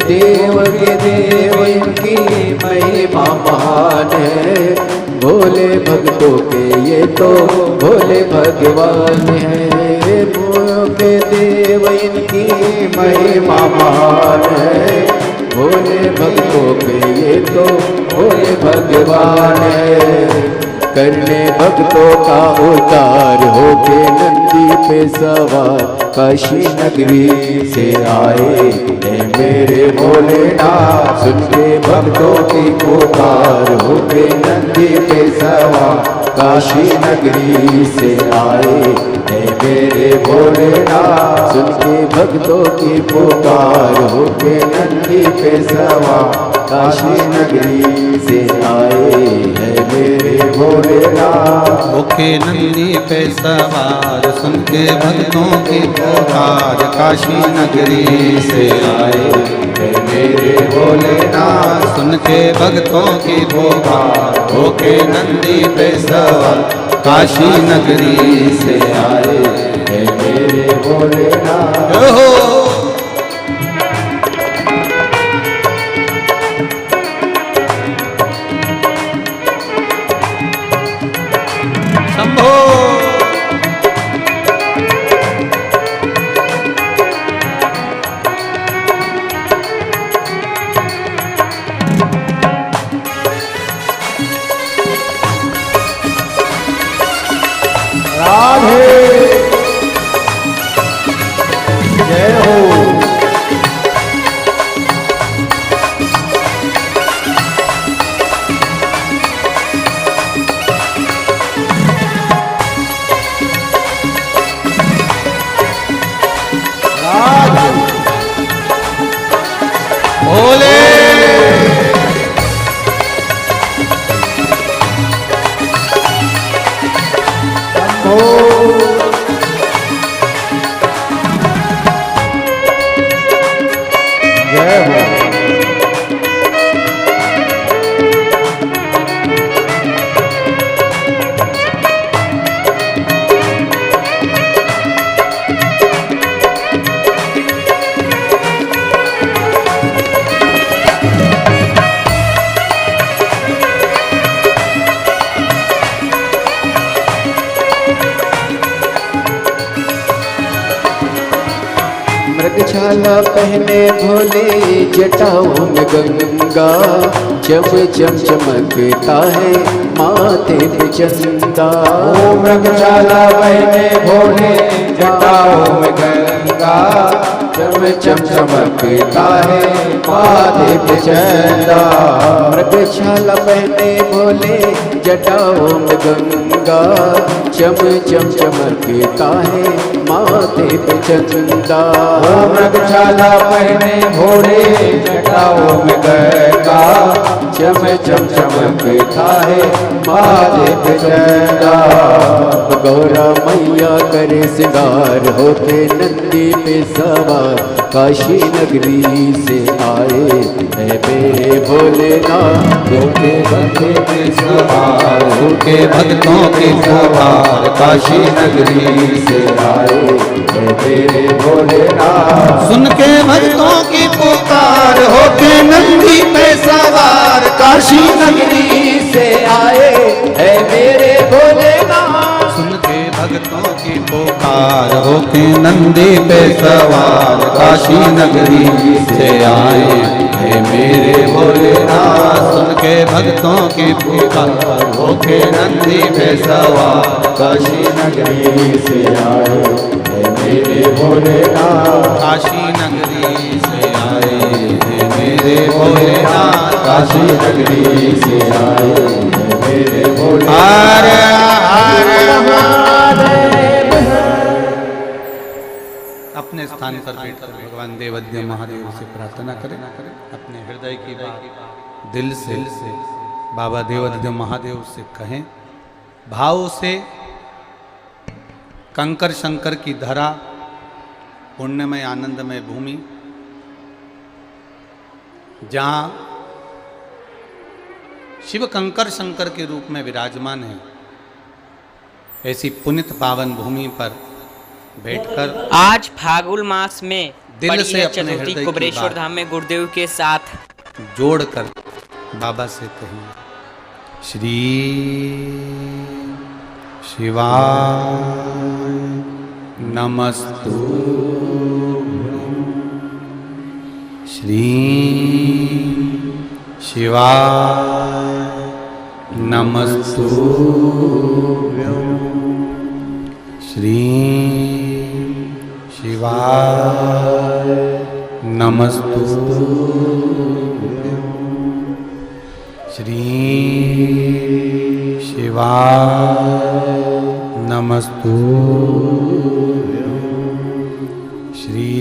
देव के देव इनकी महिमा महान है, भोले भक्तों के ये तो भोले भगवान है। भोले के देव इनकी महिमा महान है, भोले भक्तों के ये तो भोले भगवान है। करने भक्तों का उद्धार होके नंदी पे सवार काशी नगरी से आए हैं मेरे भोलेनाथ। सुन के भक्तों की पुकार होके नंदी पे सवार काशी नगरी से आए हैं मेरे भोलेनाथ। सुन के भक्तों की पुकार होके नंदी पे सवार काशी नगरी से आए हैं मेरे भोलेनाथ। ओके नंदी पे सवार सुन के भक्तों की पुकार काशी नगरी से आए हैं मेरे भोलेनाथ। सुन के भक्तों की पुकार ओके नंदी पे सवार काशी नगरी से आए हैं मेरे भोलेनाथ। शंभो राधे जय हो। भोले जय हो। मृगछाला पहने भोले जटाओं में गंगा, चम चम चमकता है माथे पे चंदा। ओ मृगशाला पहने भोले जटाओं में गंगा, चम चम चमकता है माथे पे चंदा। मृगछाला पहने भोले जटाओं में गंगा, चम चम चमकता है माथे पे चंदा। ओ मृगशाला पहने भोले जटाओं में गंगा, चम चम चमकता है माथे पे चंदा। गौरा मैया करे सिंगार होके नंदी पे सवार काशी नगरी से आए है मेरे भोलेनाथ। होके भक्तों के सवार होके भक्तों के सवार काशी नगरी से आए है मेरे भोलेनाथ। सुन के भक्तों की पुकार होके नंदी पे सवार काशी नगरी से आए है मेरे भोलेनाथ। सुन के भक्तों की पुकार होके नंदी पे सवार काशी नगरी से आए है मेरे भोलेनाथ। सुन के भक्तों की पुकार होके नंदी पे सवार काशी नगरी से आए है मेरे भोलेनाथ काशी नगरी से आए हैं मेरे भोलेनाथ। काशी नगरी से आए हैं मेरे भोलेनाथ। हर हर महादेव। अपने स्थान पर बैठकर भगवान देवादिदेव महादेव से प्रार्थना करें। अपने हृदय की बात दिल से बाबा देवादिदेव महादेव से कहें। भाव से कंकर शंकर की धरा, पुण्यमय आनंदमय भूमि, जहाँ शिव कंकर शंकर के रूप में विराजमान है, ऐसी पुनित पावन भूमि पर बैठकर आज फागुन मास में दिल पड़ी से है अपने हृदय चतुर्थी की कुबेरेश्वर बात धाम में गुरुदेव के साथ जोड़कर बाबा से कहें। श्री शिवाय नमस्तु। श्री शिवाय नमस्तु। श्री शिवाय नमस्तु। श्री शिवाय नमस्तु। श्री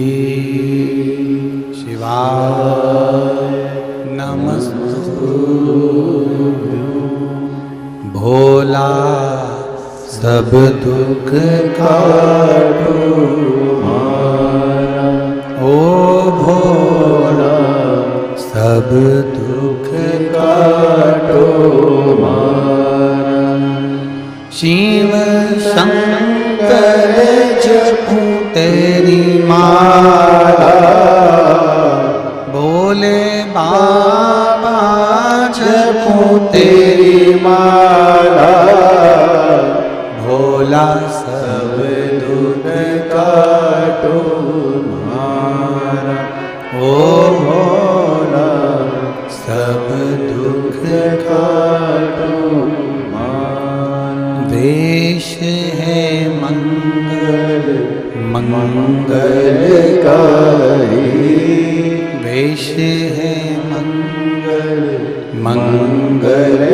शिवाय नमस्तु। भोला सब दुख काटो मारा, ओ भोला सब दुख काटो मारा। शिव शंकर जपू तेरी माला, भोले बाबा जपू तेरी माला। भोला सब दुख काटो मारा, ओ भोला सब दुख काटो मारा। वेश है मंगल मंगलकारी, वेश है मंगल मंगलकारी।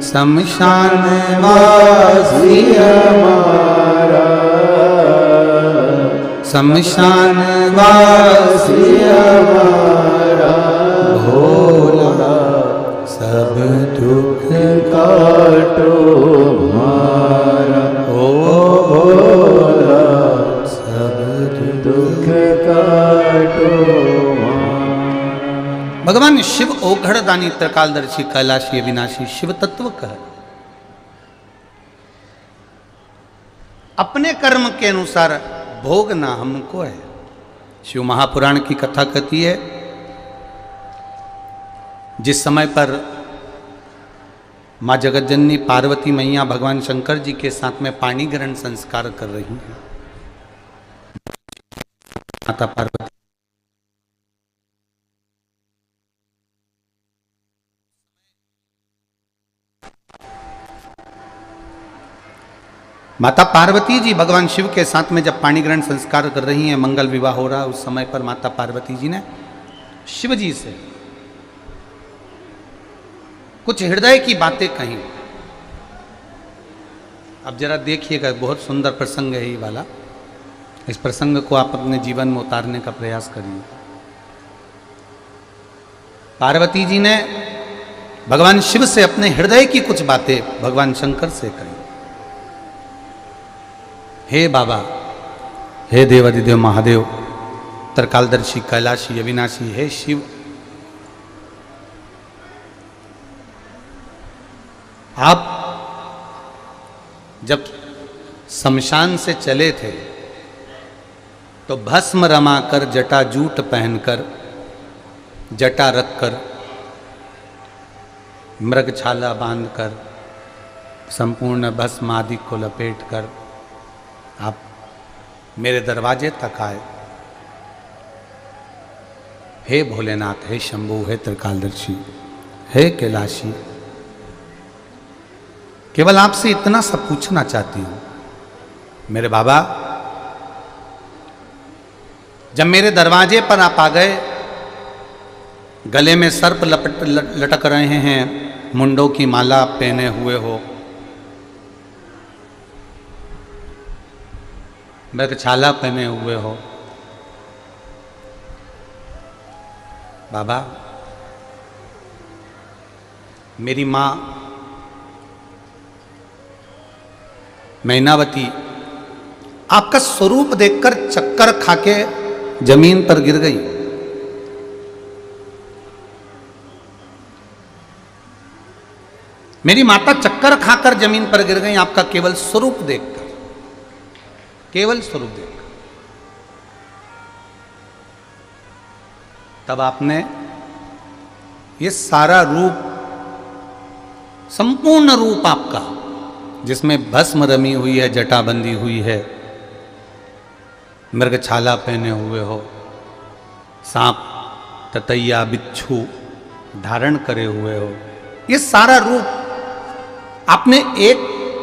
शमशान वासी हमारा, शमशान वासी हमारा। भोला सब दुख काटो मारा, ओ भोला सब दुख काटो मारा। भगवान शिव ओघड़दानी त्रिकालदर्शी कैलाशी अविनाशी शिव तत्व कह। अपने कर्म के अनुसार भोगना हमको है। शिव महापुराण की कथा कहती है, जिस समय पर माँ जगतजननी पार्वती मैया भगवान शंकर जी के साथ में पाणी ग्रहण संस्कार कर रही हैं, माता पार्वती माता पार्वती जी भगवान शिव के साथ में जब पाणी ग्रहण संस्कार कर रही हैं, मंगल विवाह हो रहा है, उस समय पर माता पार्वती जी ने शिव जी से कुछ हृदय की बातें कही। अब जरा देखिएगा, बहुत सुंदर प्रसंग है ये वाला। इस प्रसंग को आप अपने जीवन में उतारने का प्रयास करिए। पार्वती जी ने भगवान शिव से अपने हृदय की कुछ बातें भगवान शंकर से कही। हे बाबा, हे देवादिदेव महादेव, त्रिकालदर्शी कैलाशी अविनाशी, हे शिव, आप जब शमशान से चले थे तो भस्म रमाकर, जटा जूट पहनकर, जटा रखकर, मृगछाला बांधकर, संपूर्ण भस्म आदि को लपेटकर आप मेरे दरवाजे तक आए। हे भोलेनाथ, हे शंभु, हे त्रिकालदर्शी, हे कैलाशी, केवल आपसे इतना सा पूछना चाहती हूं। मेरे बाबा जब मेरे दरवाजे पर आप आ गए, गले में सर्प लटक रहे हैं, मुंडों की माला पहने हुए हो, मृगछाला पहने हुए हो, बाबा मेरी माँ मैनावती आपका स्वरूप देखकर चक्कर खाके जमीन पर गिर गई। मेरी माता चक्कर खाकर जमीन पर गिर गई आपका केवल स्वरूप देखकर, केवल स्वरूप देखकर। तब आपने ये सारा रूप, संपूर्ण रूप आपका, जिसमें भस्म रमी हुई है, जटा बंधी हुई है, मृगछाला पहने हुए हो, सांप ततैया बिच्छू धारण करे हुए हो, ये सारा रूप आपने एक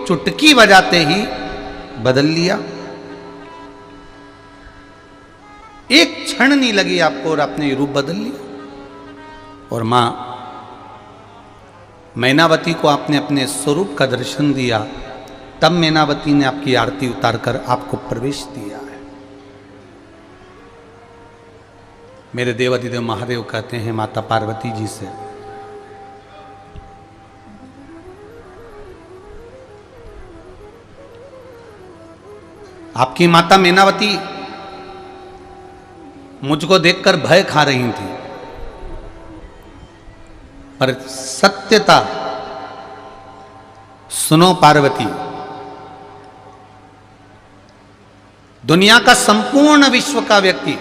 चुटकी बजाते ही बदल लिया। एक क्षण नहीं लगी आपको और आपने ये रूप बदल लिया। और मां मैनावती को आपने अपने स्वरूप का दर्शन दिया, तब मैनावती ने आपकी आरती उतारकर आपको प्रवेश दिया है। मेरे देवाधिदेव महादेव कहते हैं माता पार्वती जी से, आपकी माता मैनावती मुझको देखकर भय खा रही थी, पर सत्यता सुनो पार्वती, दुनिया का संपूर्ण विश्व का व्यक्ति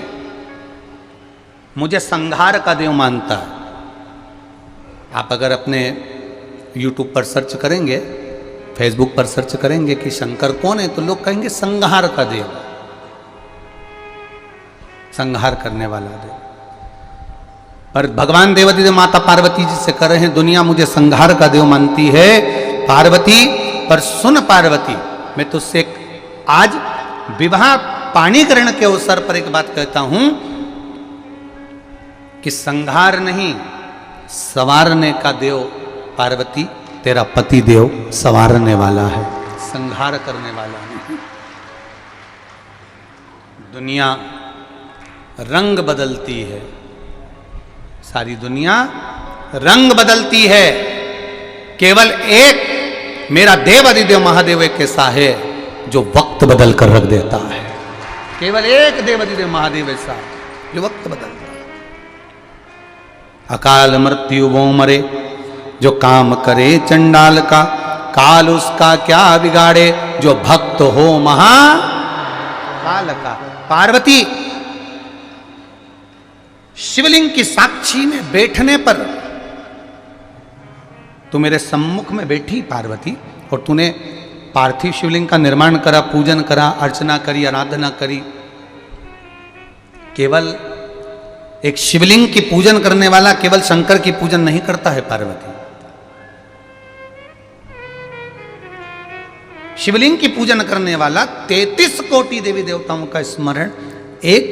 मुझे संहार का देव मानता है। आप अगर अपने YouTube पर सर्च करेंगे, फेसबुक पर सर्च करेंगे कि शंकर कौन है, तो लोग कहेंगे संहार का देव, संहार करने वाला देव। पर भगवान देवाधिदेव माता पार्वती जी से कह रहे हैं, दुनिया मुझे संहार का देव मानती है पार्वती, पर सुन पार्वती, मैं तुझसे आज विवाह पाणीकरण के अवसर पर एक बात कहता हूं कि संहार नहीं, संवारने का देव पार्वती, तेरा पति देव संवारने वाला है, संहार करने वाला नहीं। दुनिया रंग बदलती है, सारी दुनिया रंग बदलती है, केवल एक मेरा देव अधिदेव महादेव एक ऐसा है जो वक्त बदल कर रख देता है। केवल एक देव अधिदेव महादेव ऐसा जो वक्त बदलता है। अकाल मृत्यु वो मरे जो काम करे चंडाल का, काल उसका क्या बिगाड़े जो भक्त हो महाकाल का। पार्वती शिवलिंग की साक्षी में बैठने पर, तू मेरे सम्मुख में बैठी पार्वती, और तूने पार्थिव शिवलिंग का निर्माण करा, पूजन करा, अर्चना करी, आराधना करी। केवल एक शिवलिंग की पूजन करने वाला केवल शंकर की पूजन नहीं करता है पार्वती। शिवलिंग की पूजन करने वाला 33 कोटि देवी देवताओं का स्मरण एक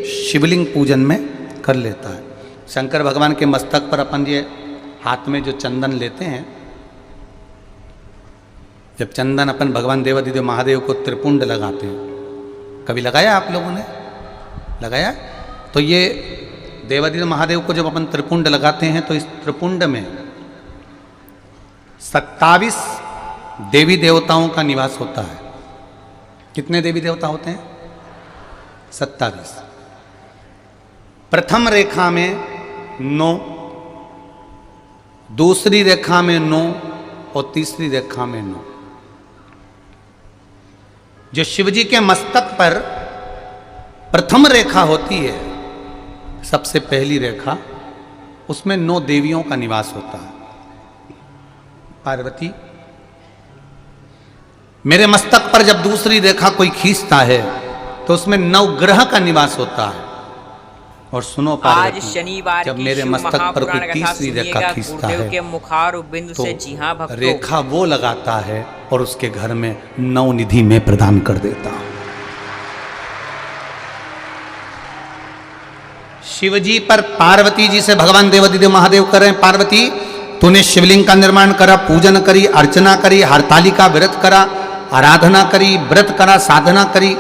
शिवलिंग पूजन में कर लेता है। शंकर भगवान के मस्तक पर अपन ये हाथ में जो चंदन लेते हैं, जब चंदन अपन भगवान देवाधिदेव महादेव को त्रिपुंड लगाते हैं, कभी लगाया आप लोगों ने? लगाया? तो ये देवाधिदेव महादेव को जब अपन त्रिपुंड लगाते हैं तो इस त्रिपुंड में 27 देवी देवताओं का निवास होता है। कितने देवी देवता होते हैं? 27। प्रथम रेखा में 9, दूसरी रेखा में 9 और तीसरी रेखा में 9। जो शिवजी के मस्तक पर प्रथम रेखा होती है, सबसे पहली रेखा, उसमें 9 देवियों का निवास होता है। पार्वती, मेरे मस्तक पर जब दूसरी रेखा कोई खींचता है तो उसमें 9 ग्रह का निवास होता है। और सुनो पार्वती, आज शनिवार जब मेरे मस्तक पर कोई तीसरी रेखा खींचता है के मुखार बिंदु तो से, जी हाँ भक्तों, रेखा वो लगाता है और उसके घर में 9 निधि में प्रदान कर देता हूं। शिव जी पर पार्वती जी से भगवान देवादिदेव महादेव कर रहे हैं, पार्वती तूने शिवलिंग का निर्माण करा, पूजन करी, अर्चना करी, हरतालिका व्रत करा, आराधना करी, व्रत करा, साधना करी,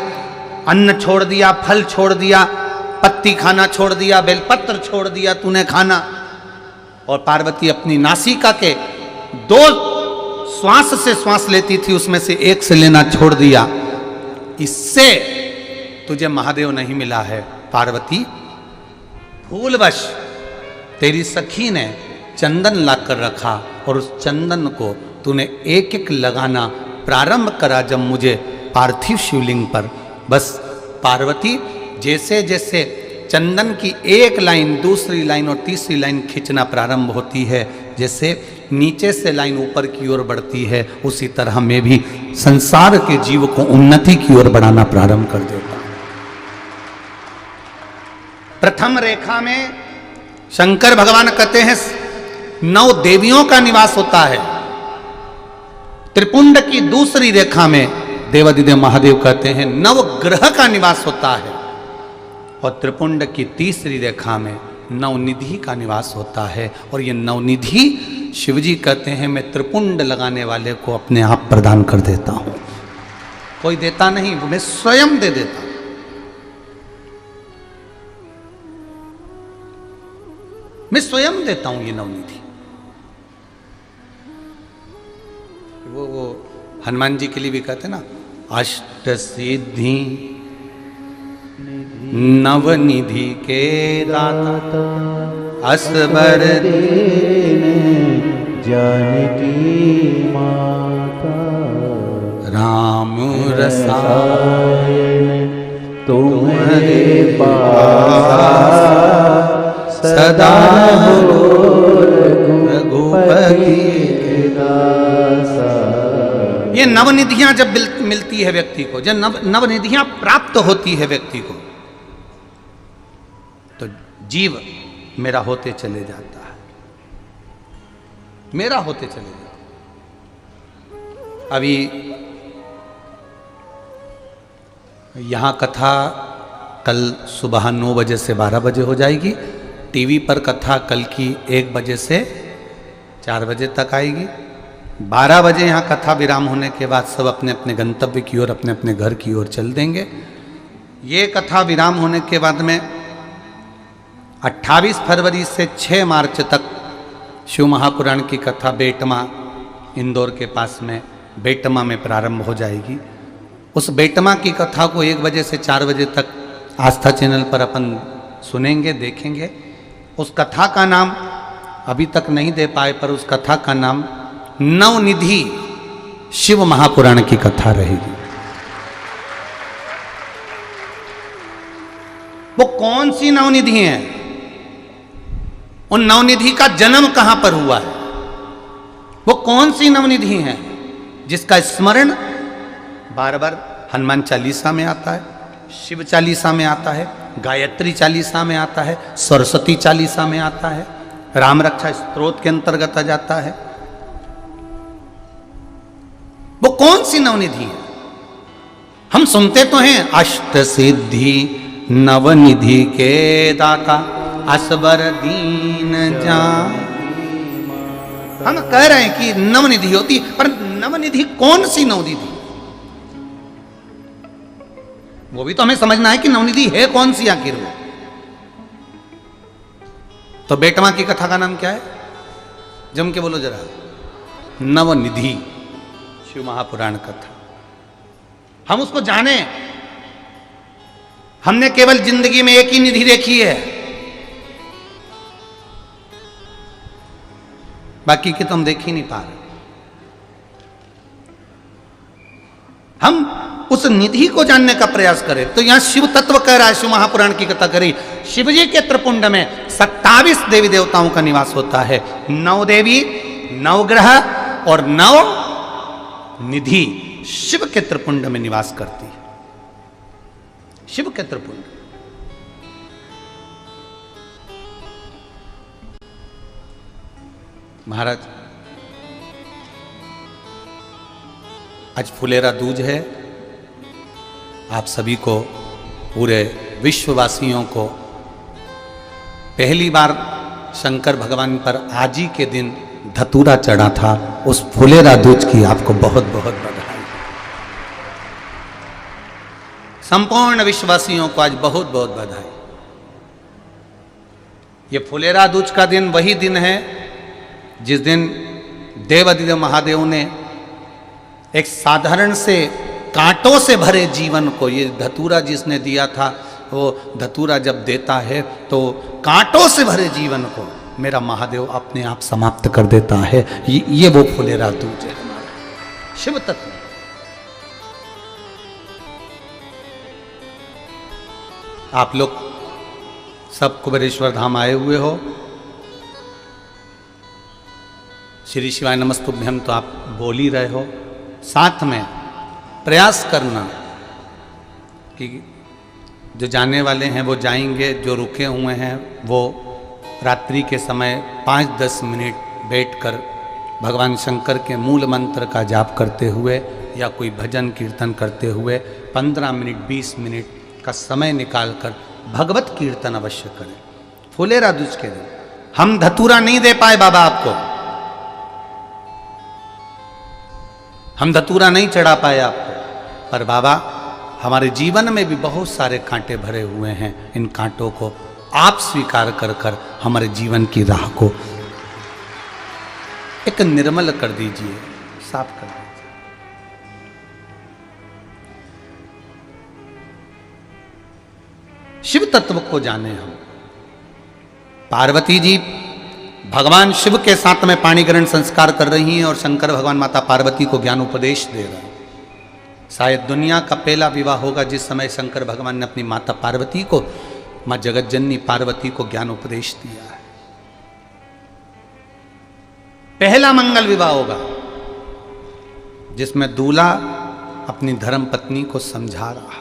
अन्न छोड़ दिया, फल छोड़ दिया, पत्ती खाना छोड़ दिया, बेलपत्र छोड़ दिया तूने खाना। और पार्वती अपनी नासिका के 2 श्वास से श्वास लेती थी, उसमें से एक से लेना छोड़ दिया। इससे तुझे महादेव नहीं मिला है पार्वती। भूलवश तेरी सखी ने चंदन लाकर रखा और उस चंदन को तूने एक एक लगाना प्रारंभ करा जब मुझे पार्थिव शिवलिंग पर। बस पार्वती जैसे जैसे चंदन की एक लाइन, दूसरी लाइन और तीसरी लाइन खींचना प्रारंभ होती है, जैसे नीचे से लाइन ऊपर की ओर बढ़ती है, उसी तरह मैं भी संसार के जीव को उन्नति की ओर बढ़ाना प्रारंभ कर देता हूं। प्रथम रेखा में शंकर भगवान कहते हैं 9 देवियों का निवास होता है। त्रिपुंड की दूसरी रेखा में देवादिदेव महादेव कहते हैं 9 ग्रह का निवास होता है। और त्रिपुंड की तीसरी रेखा में 9 निधि का निवास होता है। और ये 9 निधि शिवजी कहते हैं मैं त्रिपुंड लगाने वाले को अपने आप प्रदान कर देता हूं, कोई देता नहीं, मैं स्वयं दे देता हूं। मैं स्वयं देता हूं ये 9 निधि। वो हनुमान जी के लिए भी कहते ना, अष्ट सिद्धि नवनिधि के दाता असबर जानकी माता राम रसायन तुम्हारे पास सदा हो रघुपति के दासा। ये नवनिधियां जब मिलती है व्यक्ति को, जब नवनिधियां प्राप्त होती है व्यक्ति को, तो जीव मेरा होते चले जाता है, मेरा होते चले जाता है। अभी यहां कथा कल सुबह 9 बजे से 12 बजे हो जाएगी। टीवी पर कथा कल की 1 बजे से 4 बजे तक आएगी। 12 बजे यहाँ कथा विराम होने के बाद सब अपने अपने गंतव्य की ओर, अपने अपने घर की ओर चल देंगे। ये कथा विराम होने के बाद में 28 फरवरी से 6 मार्च तक शिव महापुराण की कथा बेटमा, इंदौर के पास में बेटमा में प्रारंभ हो जाएगी। उस बेटमा की कथा को 1 बजे से 4 बजे तक आस्था चैनल पर अपन सुनेंगे, देखेंगे। उस कथा का नाम अभी तक नहीं दे पाए, पर उस कथा का नाम नवनिधि शिव महापुराण की कथा रहेगी। वो कौन सी नवनिधि है, उन नवनिधि का जन्म कहां पर हुआ है, वो कौन सी नवनिधि है जिसका स्मरण बार बार हनुमान चालीसा में आता है, शिव चालीसा में आता है, गायत्री चालीसा में आता है, सरस्वती चालीसा में आता है, राम रक्षा स्तोत्र के अंतर्गत आ जाता है। वो कौन सी नवनिधि है? हम सुनते तो हैं अष्ट सिद्धि नवनिधि के दाता असबर दीन जान। हम कह रहे हैं कि नवनिधि होती, पर नवनिधि कौन सी नवनिधि? वो भी तो हमें समझना है कि नवनिधि है कौन सी आखिर वो। तो बेटमा की कथा का नाम क्या है? जम के बोलो जरा। नवनिधि शिव महापुराण कथा। हम उसको जाने। हमने केवल जिंदगी में एक ही निधि देखी है, बाकी की तो हम देख ही नहीं पा रहे। हम उस निधि को जानने का प्रयास करें। तो यहां शिव तत्व कह रहा है, शिव महापुराण की कथा करी। शिव जी के त्रिपुंड में 27 देवी देवताओं का निवास होता है। 9 देवी, 9 ग्रह और 9 निधि शिव के त्रिपुंड में निवास करती है। शिव के त्रिपुंड। महाराज, आज फुलेरा दूज है। आप सभी को, पूरे विश्ववासियों को पहली बार शंकर भगवान पर आज ही के दिन धतूरा चढ़ा था, उस फुलेरा दूज की आपको बहुत बहुत बधाई। संपूर्ण विश्ववासियों को आज बहुत बहुत बधाई। ये फुलेरा दूज का दिन वही दिन है जिस दिन देवादिदेव महादेव ने एक साधारण से कांटों से भरे जीवन को, ये धतूरा जिसने दिया था, वो धतूरा जब देता है तो कांटों से भरे जीवन को मेरा महादेव अपने आप समाप्त कर देता है। ये वो फुलेरा दूज है हमारा शिव तत्व। आप लोग सब कुबेरेश्वर धाम आए हुए हो। श्री शिवाय नमस्तुभ्यम तो आप बोल ही रहे हो। साथ में प्रयास करना कि जो जाने वाले हैं वो जाएंगे, जो रुके हुए हैं वो रात्रि के समय 5-10 मिनट बैठकर भगवान शंकर के मूल मंत्र का जाप करते हुए या कोई भजन कीर्तन करते हुए 15 मिनट 20 मिनट का समय निकालकर भगवत कीर्तन अवश्य करें। फुलेरा दूज के दिन हम धतूरा नहीं दे पाए बाबा आपको, हम धतूरा नहीं चढ़ा पाए आपको, पर बाबा हमारे जीवन में भी बहुत सारे कांटे भरे हुए हैं। इन कांटों को आप स्वीकार कर कर हमारे जीवन की राह को एक निर्मल कर दीजिए, साफ कर दीजिए। शिव तत्व को जाने हम। पार्वती जी भगवान शिव के साथ में पाणी ग्रहण संस्कार कर रही हैं और शंकर भगवान माता पार्वती को ज्ञान उपदेश दे रहे हैं। शायद दुनिया का पहला विवाह होगा जिस समय शंकर भगवान ने अपनी माता पार्वती को, मां जगतजननी पार्वती को ज्ञान उपदेश दिया है। पहला मंगल विवाह होगा जिसमें दूल्हा अपनी धर्म पत्नी को समझा रहा है।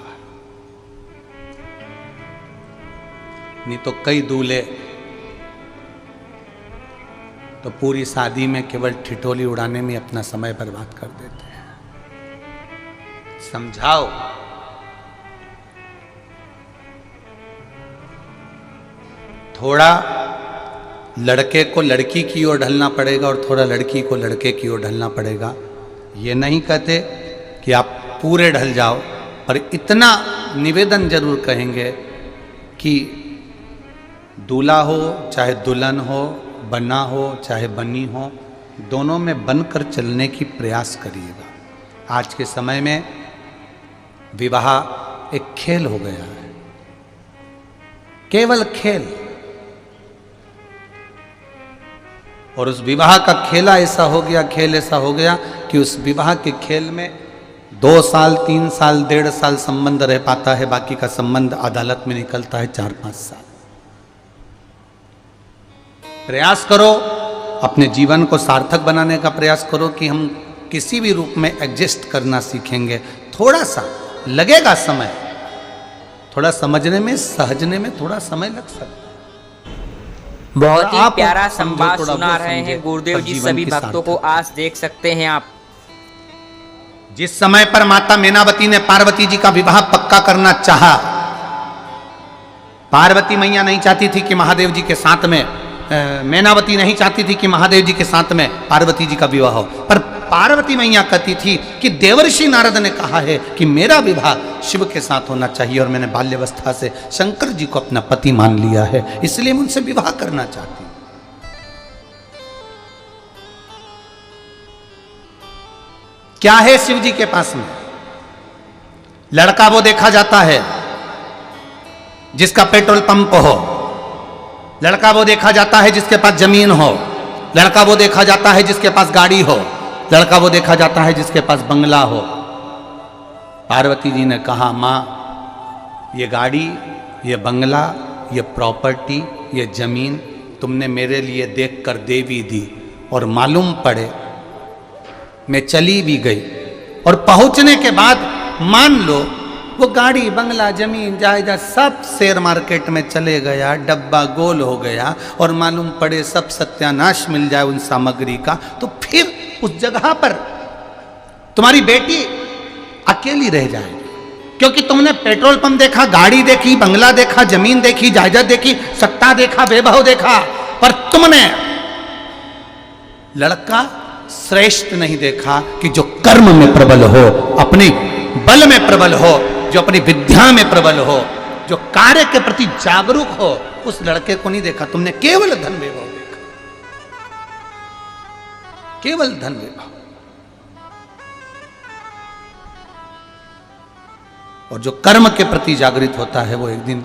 नहीं तो कई दूल्हे तो पूरी शादी में केवल ठिठोली उड़ाने में अपना समय बर्बाद कर देते हैं। समझाओ, थोड़ा लड़के को लड़की की ओर ढलना पड़ेगा और थोड़ा लड़की को लड़के की ओर ढलना पड़ेगा। ये नहीं कहते कि आप पूरे ढल जाओ, पर इतना निवेदन जरूर कहेंगे कि दूल्हा हो चाहे दुल्हन हो, बना हो चाहे बनी हो, दोनों में बनकर चलने की प्रयास करिएगा। आज के समय में विवाह एक खेल हो गया है, केवल खेल। और उस विवाह का खेला ऐसा हो गया, खेल ऐसा हो गया कि उस विवाह के खेल में 2 साल 3 साल 1.5 साल संबंध रह पाता है, बाकी का संबंध अदालत में निकलता है 4-5 साल। प्रयास करो, अपने जीवन को सार्थक बनाने का प्रयास करो कि हम किसी भी रूप में एडजस्ट करना सीखेंगे। थोड़ा सा लगेगा समय, थोड़ा समझने में, सहजने में थोड़ा समय लग सकता है। बहुत ही आप प्यारा समझो, संवाद थोड़ा सुना बहुत रहे समझे, हैं गुरुदेव पर जी। जीवन सभी की भक्तों को सार्थकता। आज देख सकते हैं आप। जिस समय पर माता मैनावती ने पार्वती जी का विवाह पक्का करना चाहा, पार्वती मैया नहीं चाहती थी कि महादेव जी के साथ में, मैनावती नहीं चाहती थी कि महादेव जी के साथ में पार्वती जी का विवाह हो, पर पार्वती मैया कहती थी कि देवर्षि नारद ने कहा है कि मेरा विवाह शिव के साथ होना चाहिए और मैंने बाल्यवस्था से शंकर जी को अपना पति मान लिया है, इसलिए मैं उनसे विवाह करना चाहती हूं। क्या है शिव जी के पास में? लड़का वो देखा जाता है जिसका पेट्रोल पंप हो, लड़का वो देखा जाता है जिसके पास जमीन हो, लड़का वो देखा जाता है जिसके पास गाड़ी हो, लड़का वो देखा जाता है जिसके पास बंगला हो। पार्वती जी ने कहा, माँ ये गाड़ी, ये बंगला, ये प्रॉपर्टी, ये जमीन तुमने मेरे लिए देखकर दे भी दी, और मालूम पड़े मैं चली भी गई और पहुंचने के बाद मान लो वो गाड़ी, बंगला, जमीन, जायदाद सब शेयर मार्केट में चले गया, डब्बा गोल हो गया और मालूम पड़े सब सत्यानाश मिल जाए उन सामग्री का, तो फिर उस जगह पर तुम्हारी बेटी अकेली रह जाएगी। क्योंकि तुमने पेट्रोल पंप देखा, गाड़ी देखी, बंगला देखा, जमीन देखी, जायदाद देखी, सत्ता देखा, वैभव देखा, पर तुमने लड़का श्रेष्ठ नहीं देखा कि जो कर्म में प्रबल हो, अपने बल में प्रबल हो, जो अपनी विद्या में प्रबल हो, जो कार्य के प्रति जागरूक हो, उस लड़के को नहीं देखा। तुमने केवल धन वैभव देखा, केवल धन वैभव। और जो कर्म के प्रति जागृत होता है वो एक दिन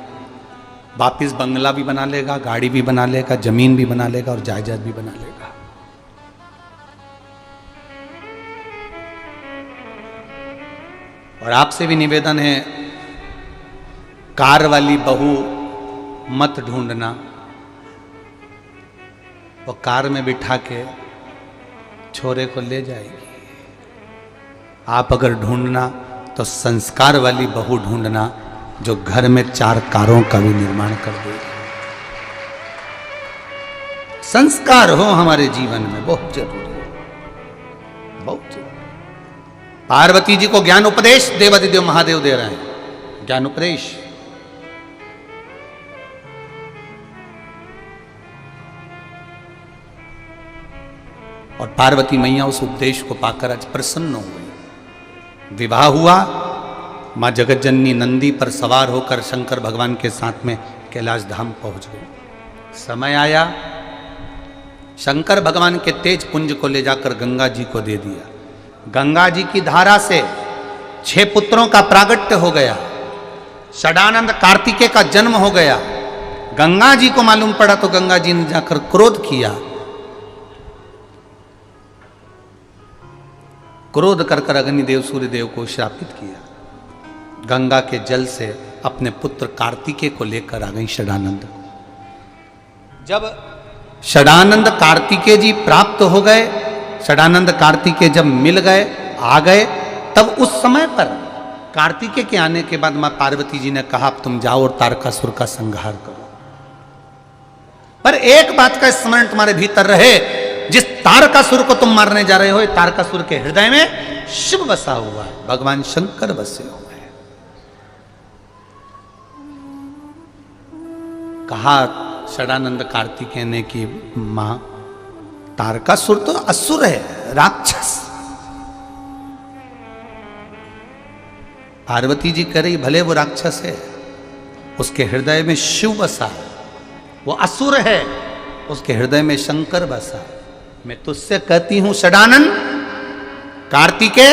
वापिस बंगला भी बना लेगा, गाड़ी भी बना लेगा, जमीन भी बना लेगा और जायदाद भी बना लेगा। और आपसे भी निवेदन है, कार वाली बहू मत ढूंढना। वो कार में बिठा के छोरे को ले जाएगी। आप अगर ढूंढना तो संस्कार वाली बहू ढूंढना, जो घर में 4 कारों का भी निर्माण कर देगी। संस्कार हो हमारे जीवन में बहुत जरूरी है, बहुत जरूरी। पार्वती जी को ज्ञान उपदेश देवादिदेव महादेव दे रहे हैं, ज्ञान उपदेश। और पार्वती मैया उस उपदेश को पाकर आज प्रसन्न हो गई। विवाह हुआ, मां जगत जननी नंदी पर सवार होकर शंकर भगवान के साथ में कैलाश धाम पहुंच गए। समय आया, शंकर भगवान के तेज पुंज को ले जाकर गंगा जी को दे दिया। गंगा जी की धारा से 6 पुत्रों का प्रागट्य हो गया। षडानंद कार्तिकेय का जन्म हो गया। गंगा जी को मालूम पड़ा तो गंगा जी ने जाकर क्रोध किया। क्रोध कर कर अग्निदेव सूर्यदेव को श्रापित किया। गंगा के जल से अपने पुत्र कार्तिकेय को लेकर आ गई षडानंद। जब षडानंद कार्तिकेय जी प्राप्त हो गए, षडानंद कार्तिकेय जब मिल गए, आ गए, तब उस समय पर कार्तिकेय के आने के बाद मां पार्वती जी ने कहा अब तुम जाओ और तारकासुर का संहार करो। पर एक बात का स्मरण तुम्हारे भीतर रहे, जिस तारकासुर को तुम मारने जा रहे हो, तारकासुर के हृदय में शिव बसा हुआ है, भगवान शंकर बसे हुए हैं। कहा षडानंद कार्तिकेय ने कि मां, तारकासुर तो असुर है, राक्षस। पार्वती जी कह रही भले वो राक्षस है, उसके हृदय में शिव बसा है। वो असुर है, उसके हृदय में शंकर बसा है। मैं तुझसे कहती हूं षडानंद कार्तिकेय,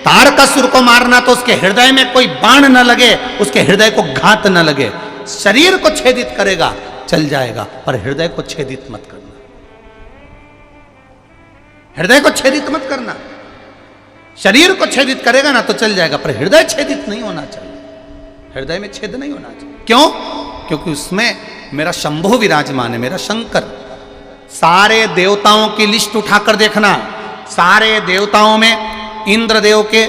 तारकासुर को मारना तो उसके हृदय में कोई बाण न लगे, उसके हृदय को घात न लगे। शरीर को छेदित करेगा चल जाएगा, पर हृदय को छेदित मत करना। हृदय को छेदित मत करना। शरीर को छेदित करेगा ना तो चल जाएगा, पर हृदय छेदित नहीं होना चाहिए। हृदय में छेद नहीं होना चाहिए। क्यों? क्योंकि उसमें मेरा शंभु विराजमान है, मेरा शंकर। सारे देवताओं की लिस्ट उठाकर देखना, सारे देवताओं में इंद्रदेव के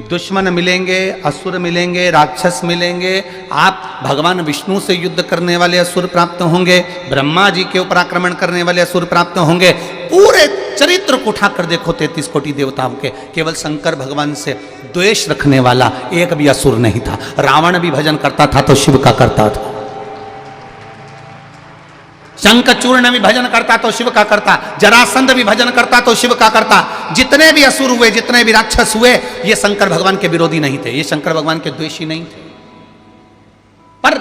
दुश्मन मिलेंगे, असुर मिलेंगे, राक्षस मिलेंगे। आप भगवान विष्णु से युद्ध करने वाले असुर प्राप्त होंगे, ब्रह्मा जी के ऊपर आक्रमण करने वाले असुर प्राप्त होंगे। पूरे चरित्र को उठाकर देखो 33 कोटि देवताओं के, केवल शंकर भगवान से द्वेष रखने वाला एक भी असुर नहीं था। रावण भी भजन करता था तो शिव का करता था, शंखचूर्ण भी भजन करता तो शिव का करता, जरासंध भी भजन करता तो शिव का करता। जितने भी असुर हुए, जितने भी राक्षस हुए, ये शंकर भगवान के विरोधी नहीं थे, ये शंकर भगवान के द्वेषी नहीं थे, पर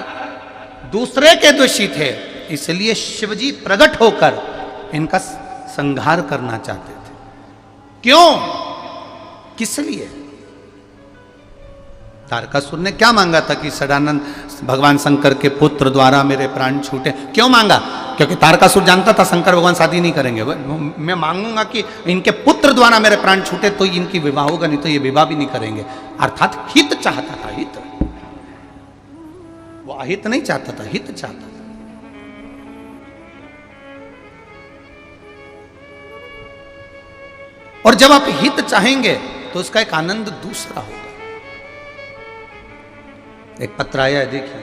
दूसरे के द्वेषी थे। इसलिए शिवजी प्रकट होकर इनका संहार करना चाहते थे। क्यों? किस लिए? तारकासुर ने क्या मांगा था कि षडानंद भगवान शंकर के पुत्र द्वारा मेरे प्राण छूटे? क्यों मांगा? क्योंकि तारकासुर जानता था शंकर भगवान शादी नहीं करेंगे। मैं मांगूंगा कि इनके पुत्र द्वारा मेरे प्राण छूटे तो इनकी विवाह होगा, नहीं तो ये विवाह भी नहीं करेंगे। अर्थात हित चाहता था, हित। वो अहित नहीं चाहता था, हित चाहता था। और जब आप हित चाहेंगे तो उसका एक आनंद दूसरा होगा। एक पत्र आया है, देखिए।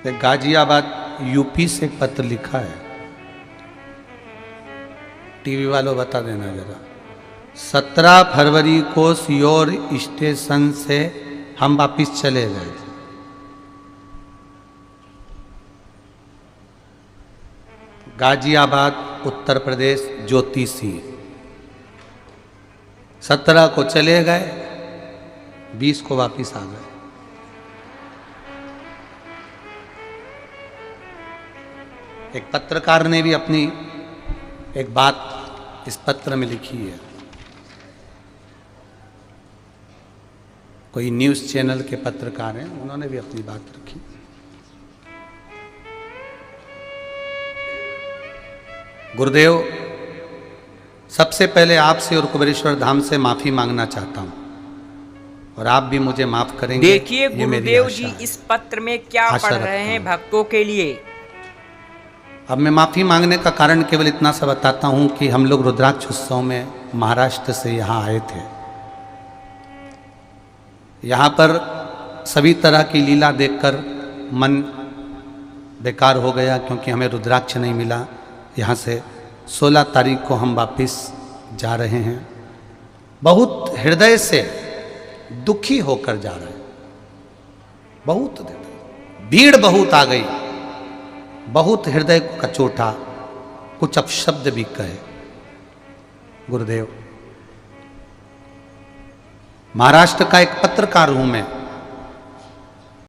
गाजियाबाद यूपी से एक पत्र लिखा है, टीवी वालों बता देना जरा। 17 फरवरी को सीहोर स्टेशन से हम वापिस चले गए। गाजियाबाद उत्तर प्रदेश ज्योतिषी 17 को चले गए, 20 को वापिस आ गए। एक पत्रकार ने भी अपनी एक बात इस पत्र में लिखी है। कोई न्यूज़ चैनल के पत्रकार हैं, उन्होंने भी अपनी बात रखी। गुरुदेव, सबसे पहले आपसे और कुबेरेश्वर धाम से माफी मांगना चाहता हूं, और आप भी मुझे माफ करेंगे। देखिए गुरुदेव जी इस पत्र में क्या पढ़ रहे हैं भक्तों के लिए। अब मैं माफी मांगने का कारण केवल इतना सा बताता हूं कि हम लोग रुद्राक्ष उत्सव में महाराष्ट्र से यहाँ आए थे। यहाँ पर सभी तरह की लीला देखकर मन बेकार हो गया, क्योंकि हमें रुद्राक्ष नहीं मिला। यहाँ से 16 तारीख को हम वापस जा रहे हैं। बहुत हृदय से दुखी होकर जा रहे हैं। बहुत भीड़ बहुत आ गई, बहुत हृदय को कचोटा, कुछ अपशब्द भी कहे। गुरुदेव, महाराष्ट्र का एक पत्रकार हूं मैं,